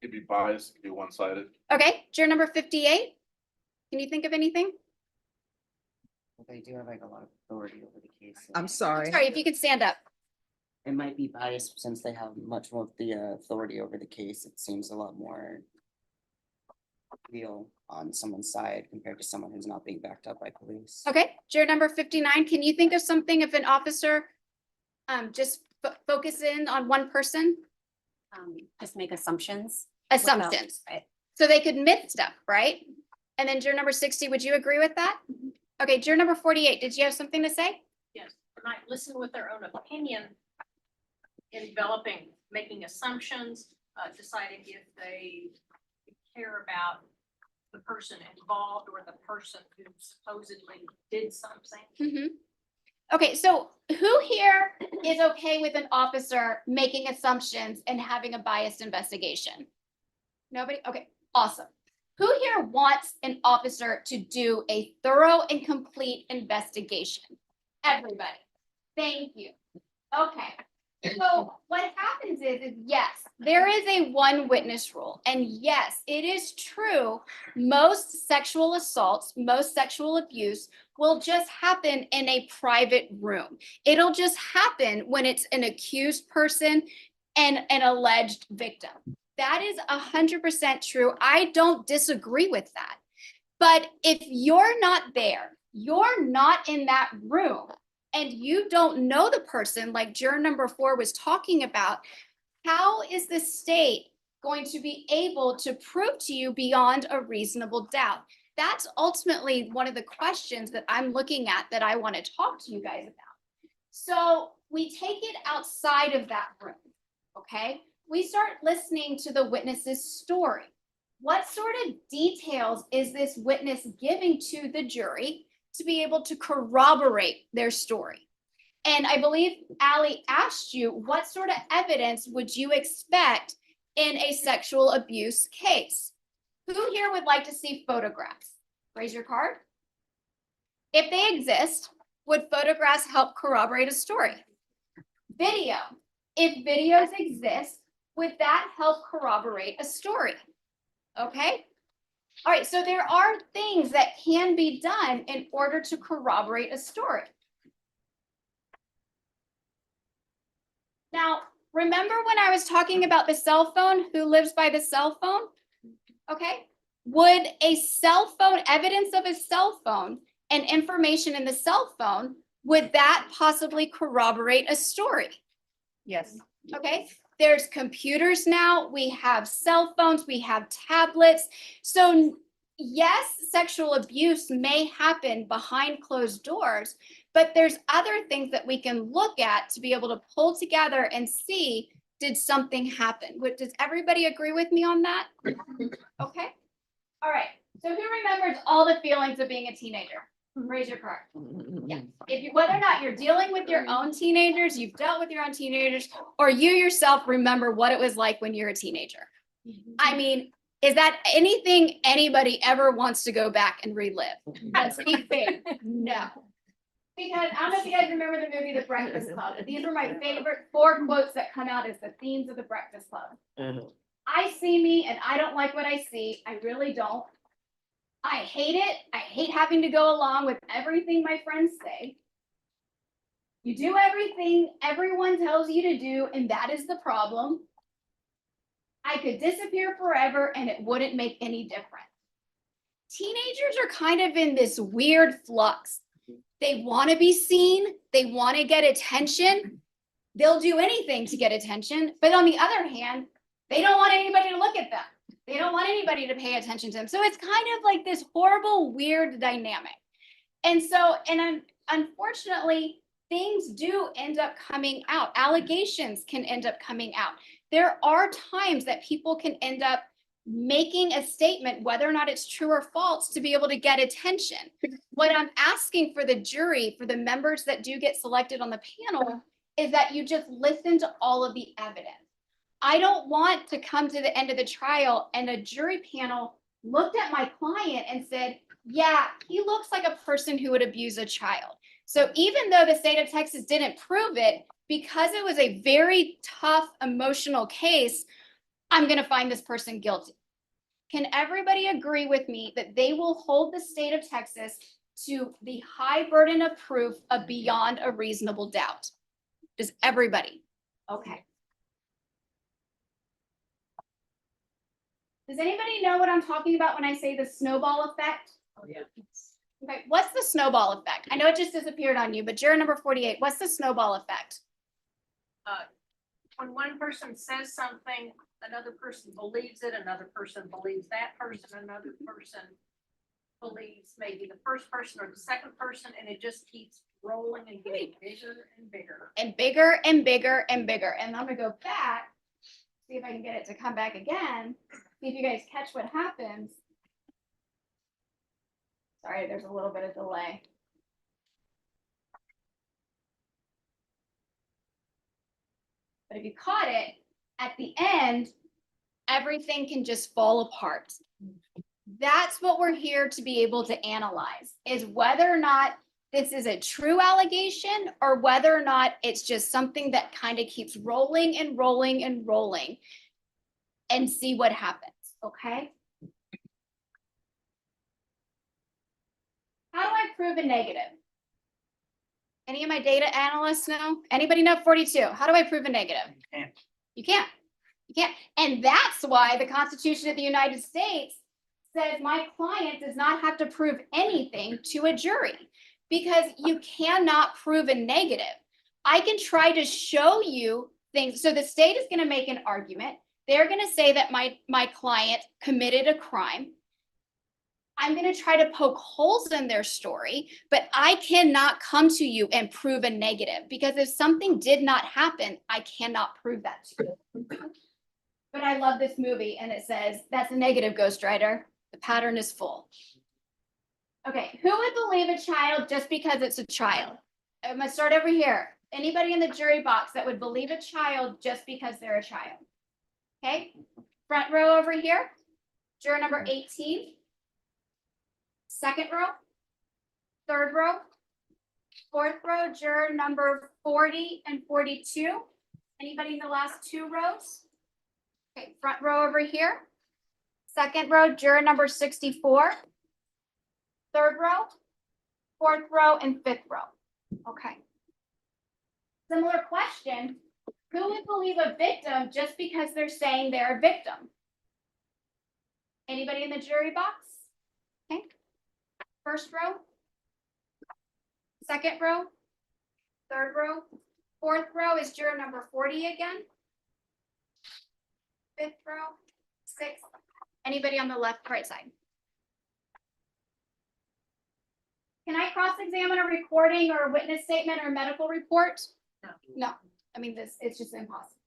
It'd be biased, it'd be one-sided. Okay, juror number 58, can you think of anything? They do have like a lot of authority over the case. I'm sorry. Sorry, if you could stand up. It might be biased since they have much more of the authority over the case. It seems a lot more real on someone's side compared to someone who's not being backed up by police. Okay, juror number 59, can you think of something if an officer just focus in on one person? Just make assumptions. Assumptions. Right. So they could myth stuff, right? And then juror number 60, would you agree with that? Okay, juror number 48, did you have something to say? Yes, they might listen with their own opinion in developing, making assumptions, deciding if they care about the person involved or the person who supposedly did something. Mm-hmm. Okay, so who here is okay with an officer making assumptions and having a biased investigation? Nobody? Okay, awesome. Who here wants an officer to do a thorough and complete investigation? Everybody. Thank you. Okay. So what happens is yes, there is a one witness rule. And yes, it is true. Most sexual assaults, most sexual abuse will just happen in a private room. It'll just happen when it's an accused person and an alleged victim. That is 100% true. I don't disagree with that. But if you're not there, you're not in that room, and you don't know the person, like juror number 4 was talking about, how is the state going to be able to prove to you beyond a reasonable doubt? That's ultimately one of the questions that I'm looking at that I want to talk to you guys about. So we take it outside of that room, okay? We start listening to the witness's story. What sort of details is this witness giving to the jury to be able to corroborate their story? And I believe Allie asked you, what sort of evidence would you expect in a sexual abuse case? Who here would like to see photographs? Raise your card. If they exist, would photographs help corroborate a story? Video. If videos exist, would that help corroborate a story? Okay. All right, so there are things that can be done in order to corroborate a story. Now, remember when I was talking about the cell phone, who lives by the cell phone? Okay, would a cell phone, evidence of a cell phone and information in the cell phone, would that possibly corroborate a story? Yes. Okay. There's computers now, we have cell phones, we have tablets. So yes, sexual abuse may happen behind closed doors, but there's other things that we can look at to be able to pull together and see did something happen? Does everybody agree with me on that? Okay. All right. So who remembers all the feelings of being a teenager? Raise your card. Yeah. If you, whether or not you're dealing with your own teenagers, you've dealt with your own teenagers, or you yourself remember what it was like when you're a teenager. I mean, is that anything anybody ever wants to go back and relive? Let's be fair. No. Because I don't know if you guys remember the movie The Breakfast Club. These were my favorite 4 quotes that come out as the themes of The Breakfast Club. I see me and I don't like what I see. I really don't. I hate it. I hate having to go along with everything my friends say. You do everything everyone tells you to do, and that is the problem. I could disappear forever and it wouldn't make any difference. Teenagers are kind of in this weird flux. They want to be seen. They want to get attention. They'll do anything to get attention. But on the other hand, they don't want anybody to look at them. They don't want anybody to pay attention to them. So it's kind of like this horrible, weird dynamic. And so, unfortunately, things do end up coming out. Allegations can end up coming out. There are times that people can end up making a statement, whether or not it's true or false, to be able to get attention. What I'm asking for the jury, for the members that do get selected on the panel, is that you just listen to all of the evidence. I don't want to come to the end of the trial and a jury panel looked at my client and said, yeah, he looks like a person who would abuse a child. So even though the state of Texas didn't prove it, because it was a very tough emotional case, I'm going to find this person guilty. Can everybody agree with me that they will hold the state of Texas to the high burden of proof of beyond a reasonable doubt? Does everybody? Okay. Does anybody know what I'm talking about when I say the snowball effect? Oh, yeah. Okay, what's the snowball effect? I know it just disappeared on you, but juror number 48, what's the snowball effect? When one person says something, another person believes it, another person believes that person, another person believes maybe the first person or the second person, and it just keeps rolling and getting bigger and bigger. And bigger and bigger and bigger. And I'm gonna go back, see if I can get it to come back again. See if you guys catch what happens. Sorry, there's a little bit of delay. But if you caught it, at the end, everything can just fall apart. That's what we're here to be able to analyze, is whether or not this is a true allegation or whether or not it's just something that kind of keeps rolling and rolling and rolling, and see what happens, okay? How do I prove a negative? Any of my data analysts know? Anybody know 42? How do I prove a negative? You can't. You can't. You can't. And that's why the Constitution of the United States says my client does not have to prove anything to a jury, because you cannot prove a negative. I can try to show you things. So the state is going to make an argument. They're going to say that my client committed a crime. I'm going to try to poke holes in their story, but I cannot come to you and prove a negative, because if something did not happen, I cannot prove that to you. But I love this movie, and it says, that's a negative, ghostwriter. The pattern is full. Okay, who would believe a child just because it's a child? I'm going to start over here. Anybody in the jury box that would believe a child just because they're a child? Okay, front row over here, juror number 18. Second row, third row, fourth row, juror number 40 and 42. Anybody in the last 2 rows? Okay, front row over here. Second row, juror number 64. Third row, fourth row, and fifth row. Okay. Similar question. Who would believe a victim just because they're saying they're a victim? Anybody in the jury box? Okay. First row, second row, third row, fourth row is juror number 40 again. Fifth row, sixth. Anybody on the left, right side? Can I cross-examine a recording or a witness statement or medical report? No. No. I mean, it's just impossible.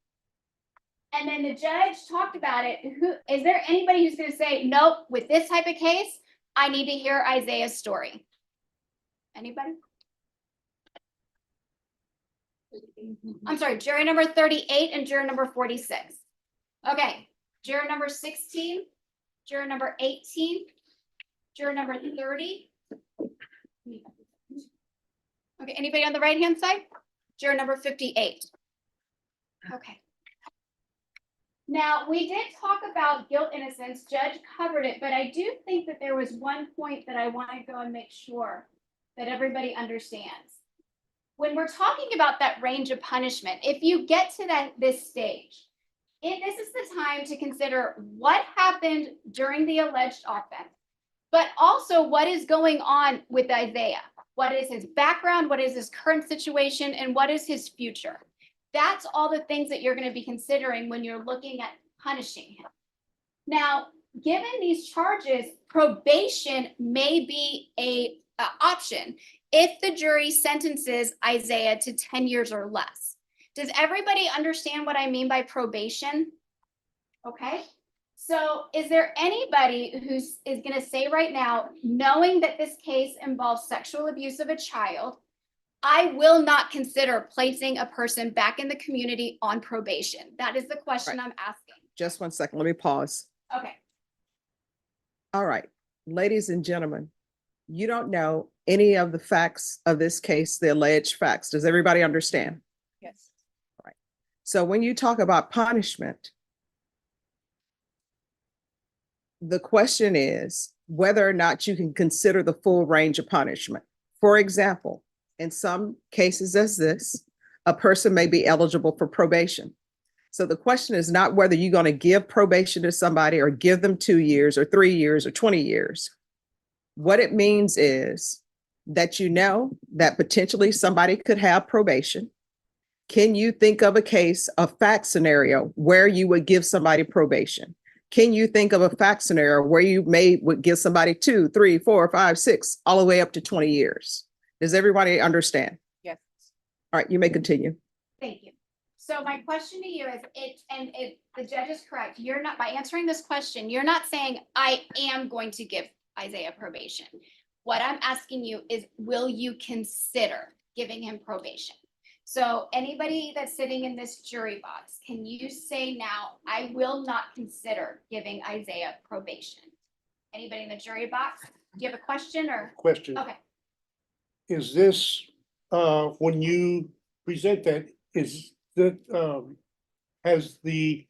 And then the judge talked about it. Who, is there anybody who's gonna say, nope, with this type of case, I need to hear Isaiah's story? Anybody? I'm sorry, jury number 38 and juror number 46. Okay, juror number 16, juror number 18, juror number 30. Okay, anybody on the right-hand side? Juror number 58. Okay. Now, we did talk about guilt innocence. Judge covered it, but I do think that there was one point that I want to go and make sure that everybody understands. When we're talking about that range of punishment, if you get to this stage, this is the time to consider what happened during the alleged offense, but also what is going on with Isaiah. What is his background? What is his current situation? And what is his future? That's all the things that you're going to be considering when you're looking at punishing him. Now, given these charges, probation may be a option if the jury sentences Isaiah to 10 years or less. Does everybody understand what I mean by probation? Okay. So is there anybody who is going to say right now, knowing that this case involves sexual abuse of a child, I will not consider placing a person back in the community on probation? That is the question I'm asking. Just one second. Let me pause. Okay. All right, ladies and gentlemen, you don't know any of the facts of this case, the alleged facts. Does everybody understand? Yes. Right. So when you talk about punishment, the question is whether or not you can consider the full range of punishment. For example, in some cases as this, a person may be eligible for probation. So the question is not whether you're going to give probation to somebody or give them 2 years or 3 years or 20 years. What it means is that you know that potentially somebody could have probation. Can you think of a case, a fact scenario where you would give somebody probation? Can you think of a fact scenario where you would give somebody 2, 3, 4, 5, 6, all the way up to 20 years? Does everybody understand? Yes. All right, you may continue. Thank you. So my question to you is, the judge is correct. You're not, by answering this question, you're not saying I am going to give Isaiah probation. What I'm asking you is, will you consider giving him probation? So anybody that's sitting in this jury box, can you say now, I will not consider giving Isaiah probation? Anybody in the jury box? Do you have a question or? Question. Okay. Is this, when you present that, is that, has the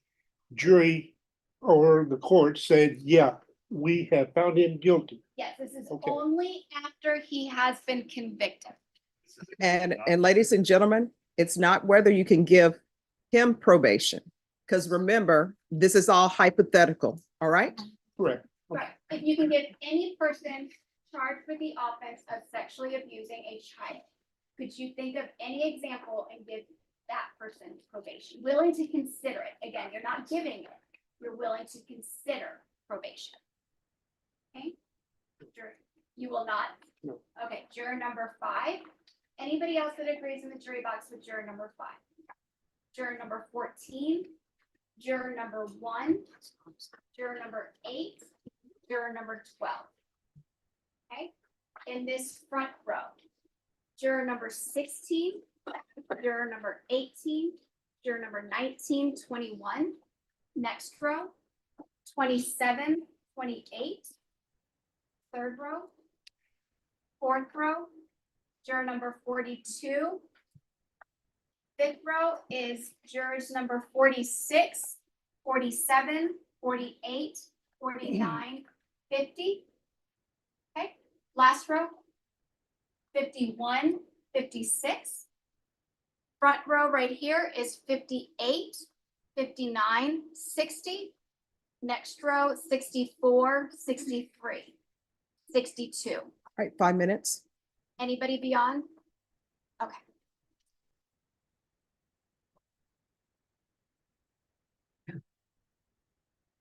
jury or the court said, yeah, we have found him guilty? Yes, this is Okay. only after he has been convicted. And ladies and gentlemen, it's not whether you can give him probation, because remember, this is all hypothetical, all right? Correct. Right. If you can give any person charged with the offense of sexually abusing a child, could you think of any example and give that person probation? Willing to consider it. Again, you're not giving it. You're willing to consider probation. Okay? You will not? No. Okay, juror number 5. Anybody else that agrees in the jury box with juror number 5? Juror number 14, juror number 1, juror number 8, juror number 12. Okay, in this front row, juror number 16, juror number 18, juror number 19, 21. Next row, 27, 28. Third row, fourth row, juror number 42. Fifth row is jurors number 46, 47, 48, 49, 50. Okay, last row, 51, 56. Front row right here is 58, 59, 60. Next row, 64, 63, 62. All right, 5 minutes. Anybody beyond? Okay.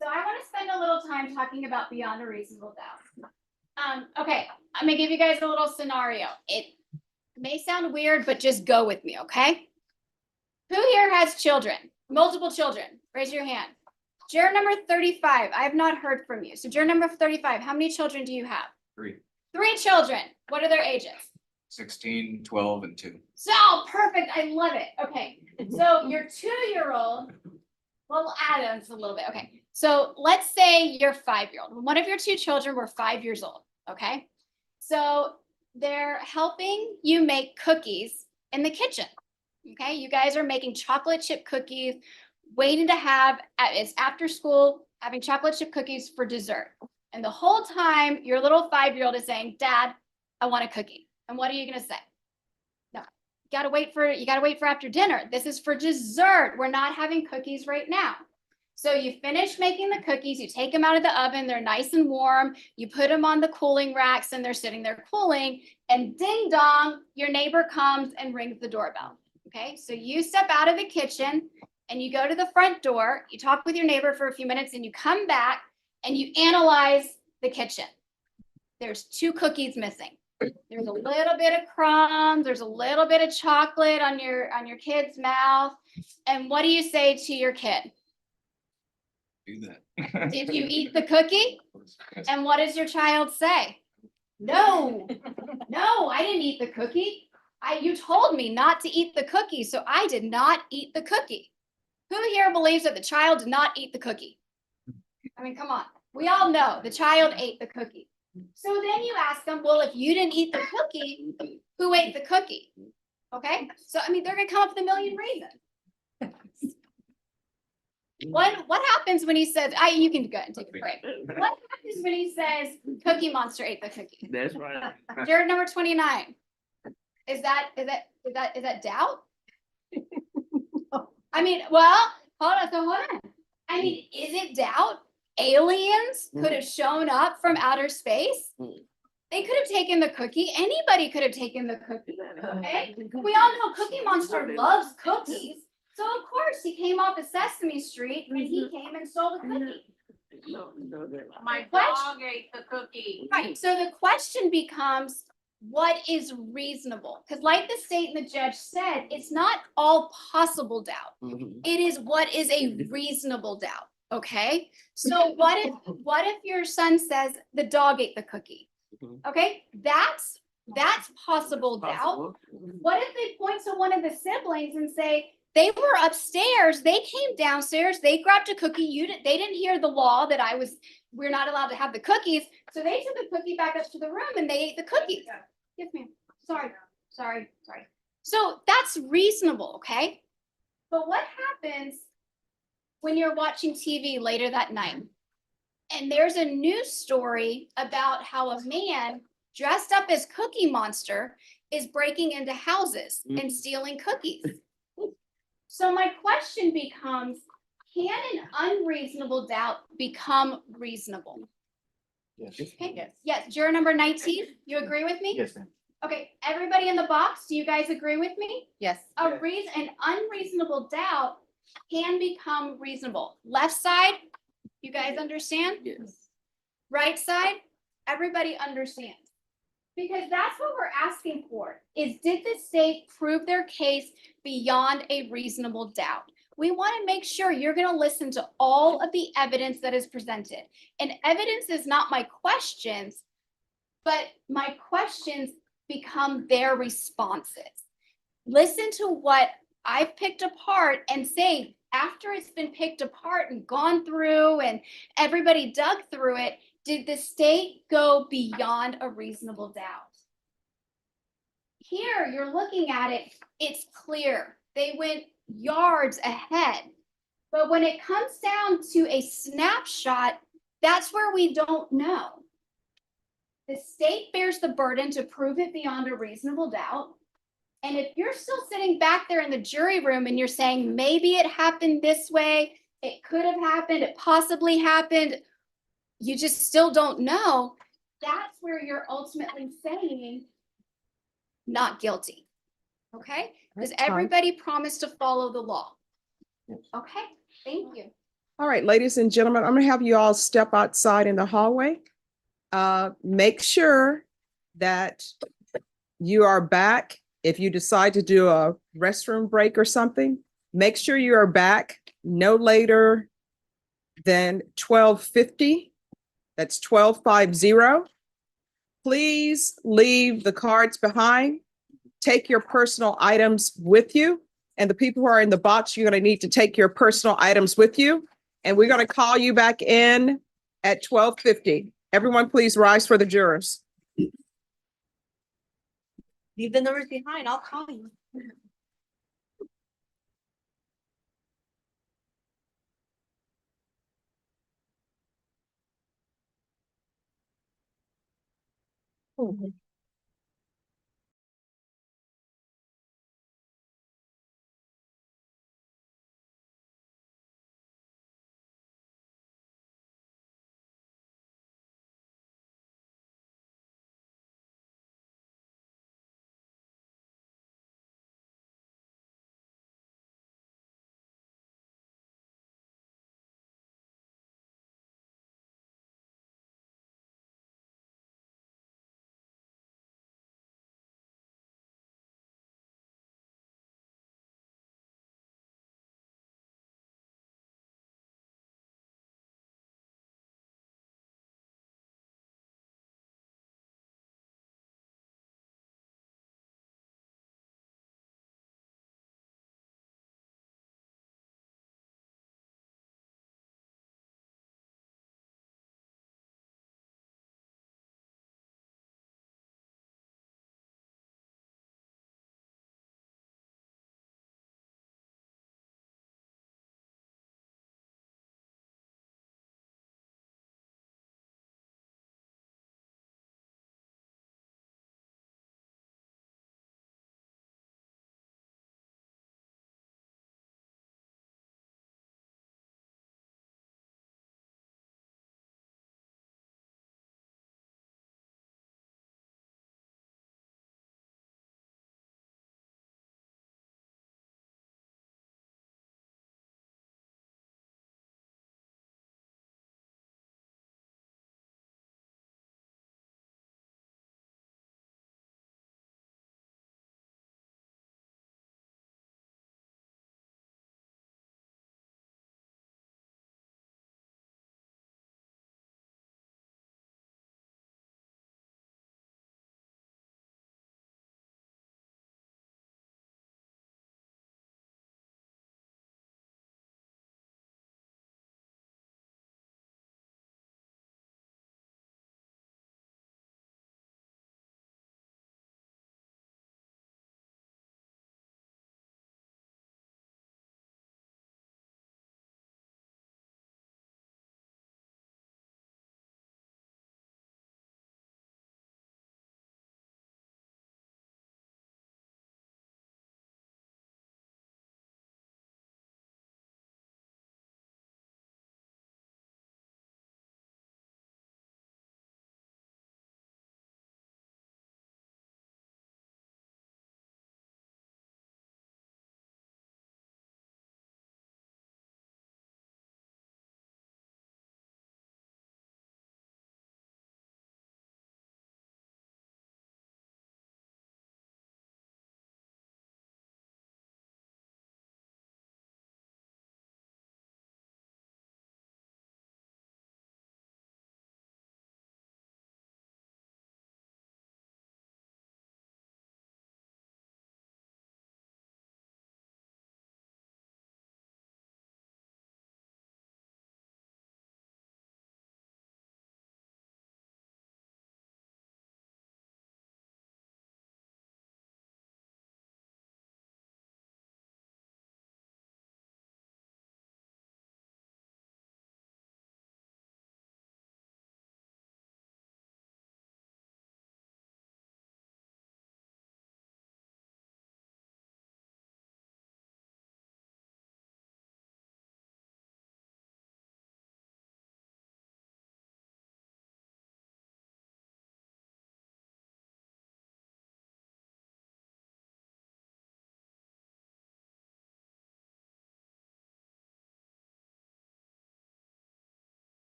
So I want to spend a little time talking about beyond a reasonable doubt. Okay, I'm gonna give you guys a little scenario. It may sound weird, but just go with me, okay? Who here has children? Multiple children? Raise your hand. Juror number 35, I have not heard from you. So juror number 35, how many children do you have? 3, 3 children. What are their ages? 16, 12, and 2. So perfect. I love it. Okay. So your 2-year-old, well, we'll add on just a little bit. Okay. So let's say your 5-year-old. One of your 2 children were 5 years old. Okay. So they're helping you make cookies in the kitchen. Okay. You guys are making chocolate chip cookies, waiting to have, it's after school, having chocolate chip cookies for dessert. And the whole time your little 5-year-old is saying, Dad, I want a cookie. And what are you going to say? No, you got to wait for after dinner. This is for dessert. We're not having cookies right now. So you finish making the cookies, you take them out of the oven, they're nice and warm, you put them on the cooling racks and they're sitting there cooling, and ding dong, your neighbor comes and rings the doorbell. Okay, so you step out of the kitchen and you go to the front door, you talk with your neighbor for a few minutes, and you come back and you analyze the kitchen. There's 2 cookies missing. There's a little bit of crumbs, there's a little bit of chocolate on your kid's mouth. And what do you say to your kid? Do that. Did you eat the cookie? And what does your child say? No, I didn't eat the cookie. You told me not to eat the cookie, so I did not eat the cookie. Who here believes that the child did not eat the cookie? I mean, come on. We all know the child ate the cookie. So then you ask them, well, if you didn't eat the cookie, who ate the cookie? Okay. So, I mean, they're going to come up with a million reasons. What happens when he says, you can go ahead and take a break. What happens when he says Cookie Monster ate the cookie? That's right. Juror number 29. Is that doubt? I mean, well, hold on. I mean, is it doubt? Aliens could have shown up from outer space. They could have taken the cookie. Anybody could have taken the cookie. Okay? We all know Cookie Monster loves cookies. So of course he came off of Sesame Street and he came and stole the cookie. My dog ate the cookie. Right. So the question becomes, what is reasonable? Because like the state and the judge said, it's not all possible doubt. It is what is a reasonable doubt. Okay. So what if your son says the dog ate the cookie? Okay, that's possible doubt. What if they point to one of the siblings and say, they were upstairs, they came downstairs, they grabbed a cookie, they didn't hear the law that we're not allowed to have the cookies, so they took the cookie back up to the room and they ate the cookies. Yes, ma'am. Sorry. So that's reasonable, okay? But what happens when you're watching TV later that night and there's a news story about how a man dressed up as Cookie Monster is breaking into houses and stealing cookies? So my question becomes, can an unreasonable doubt become reasonable? Yes. Okay. Yes, juror number 19, you agree with me? Yes, ma'am. Okay, everybody in the box, do you guys agree with me? Yes. An unreasonable doubt can become reasonable. Left side, you guys understand? Yes. Right side, everybody understands. Because that's what we're asking for, is did the state prove their case beyond a reasonable doubt? We want to make sure you're going to listen to all of the evidence that is presented. And evidence is not my questions, but my questions become their responses. Listen to what I've picked apart and say, after it's been picked apart and gone through and everybody dug through it, did the state go beyond a reasonable doubt? Here, you're looking at it, it's clear. They went yards ahead. But when it comes down to a snapshot, that's where we don't know. The state bears the burden to prove it beyond a reasonable doubt. And if you're still sitting back there in the jury room and you're saying, maybe it happened this way, it could have happened, it possibly happened, you just still don't know, that's where you're ultimately saying not guilty. Okay? Does everybody promise to follow the law? Okay, thank you. All right, ladies and gentlemen, I'm gonna have you all step outside in the hallway. Make sure that you are back. If you decide to do a restroom break or something, make sure you are back no later than 12:50. That's 12:50. Please leave the cards behind. Take your personal items with you. And the people who are in the box, you're going to need to take your personal items with you. And we're going to call you back in at 12:50. Everyone, please rise for the jurors. Leave the numbers behind, I'll call you.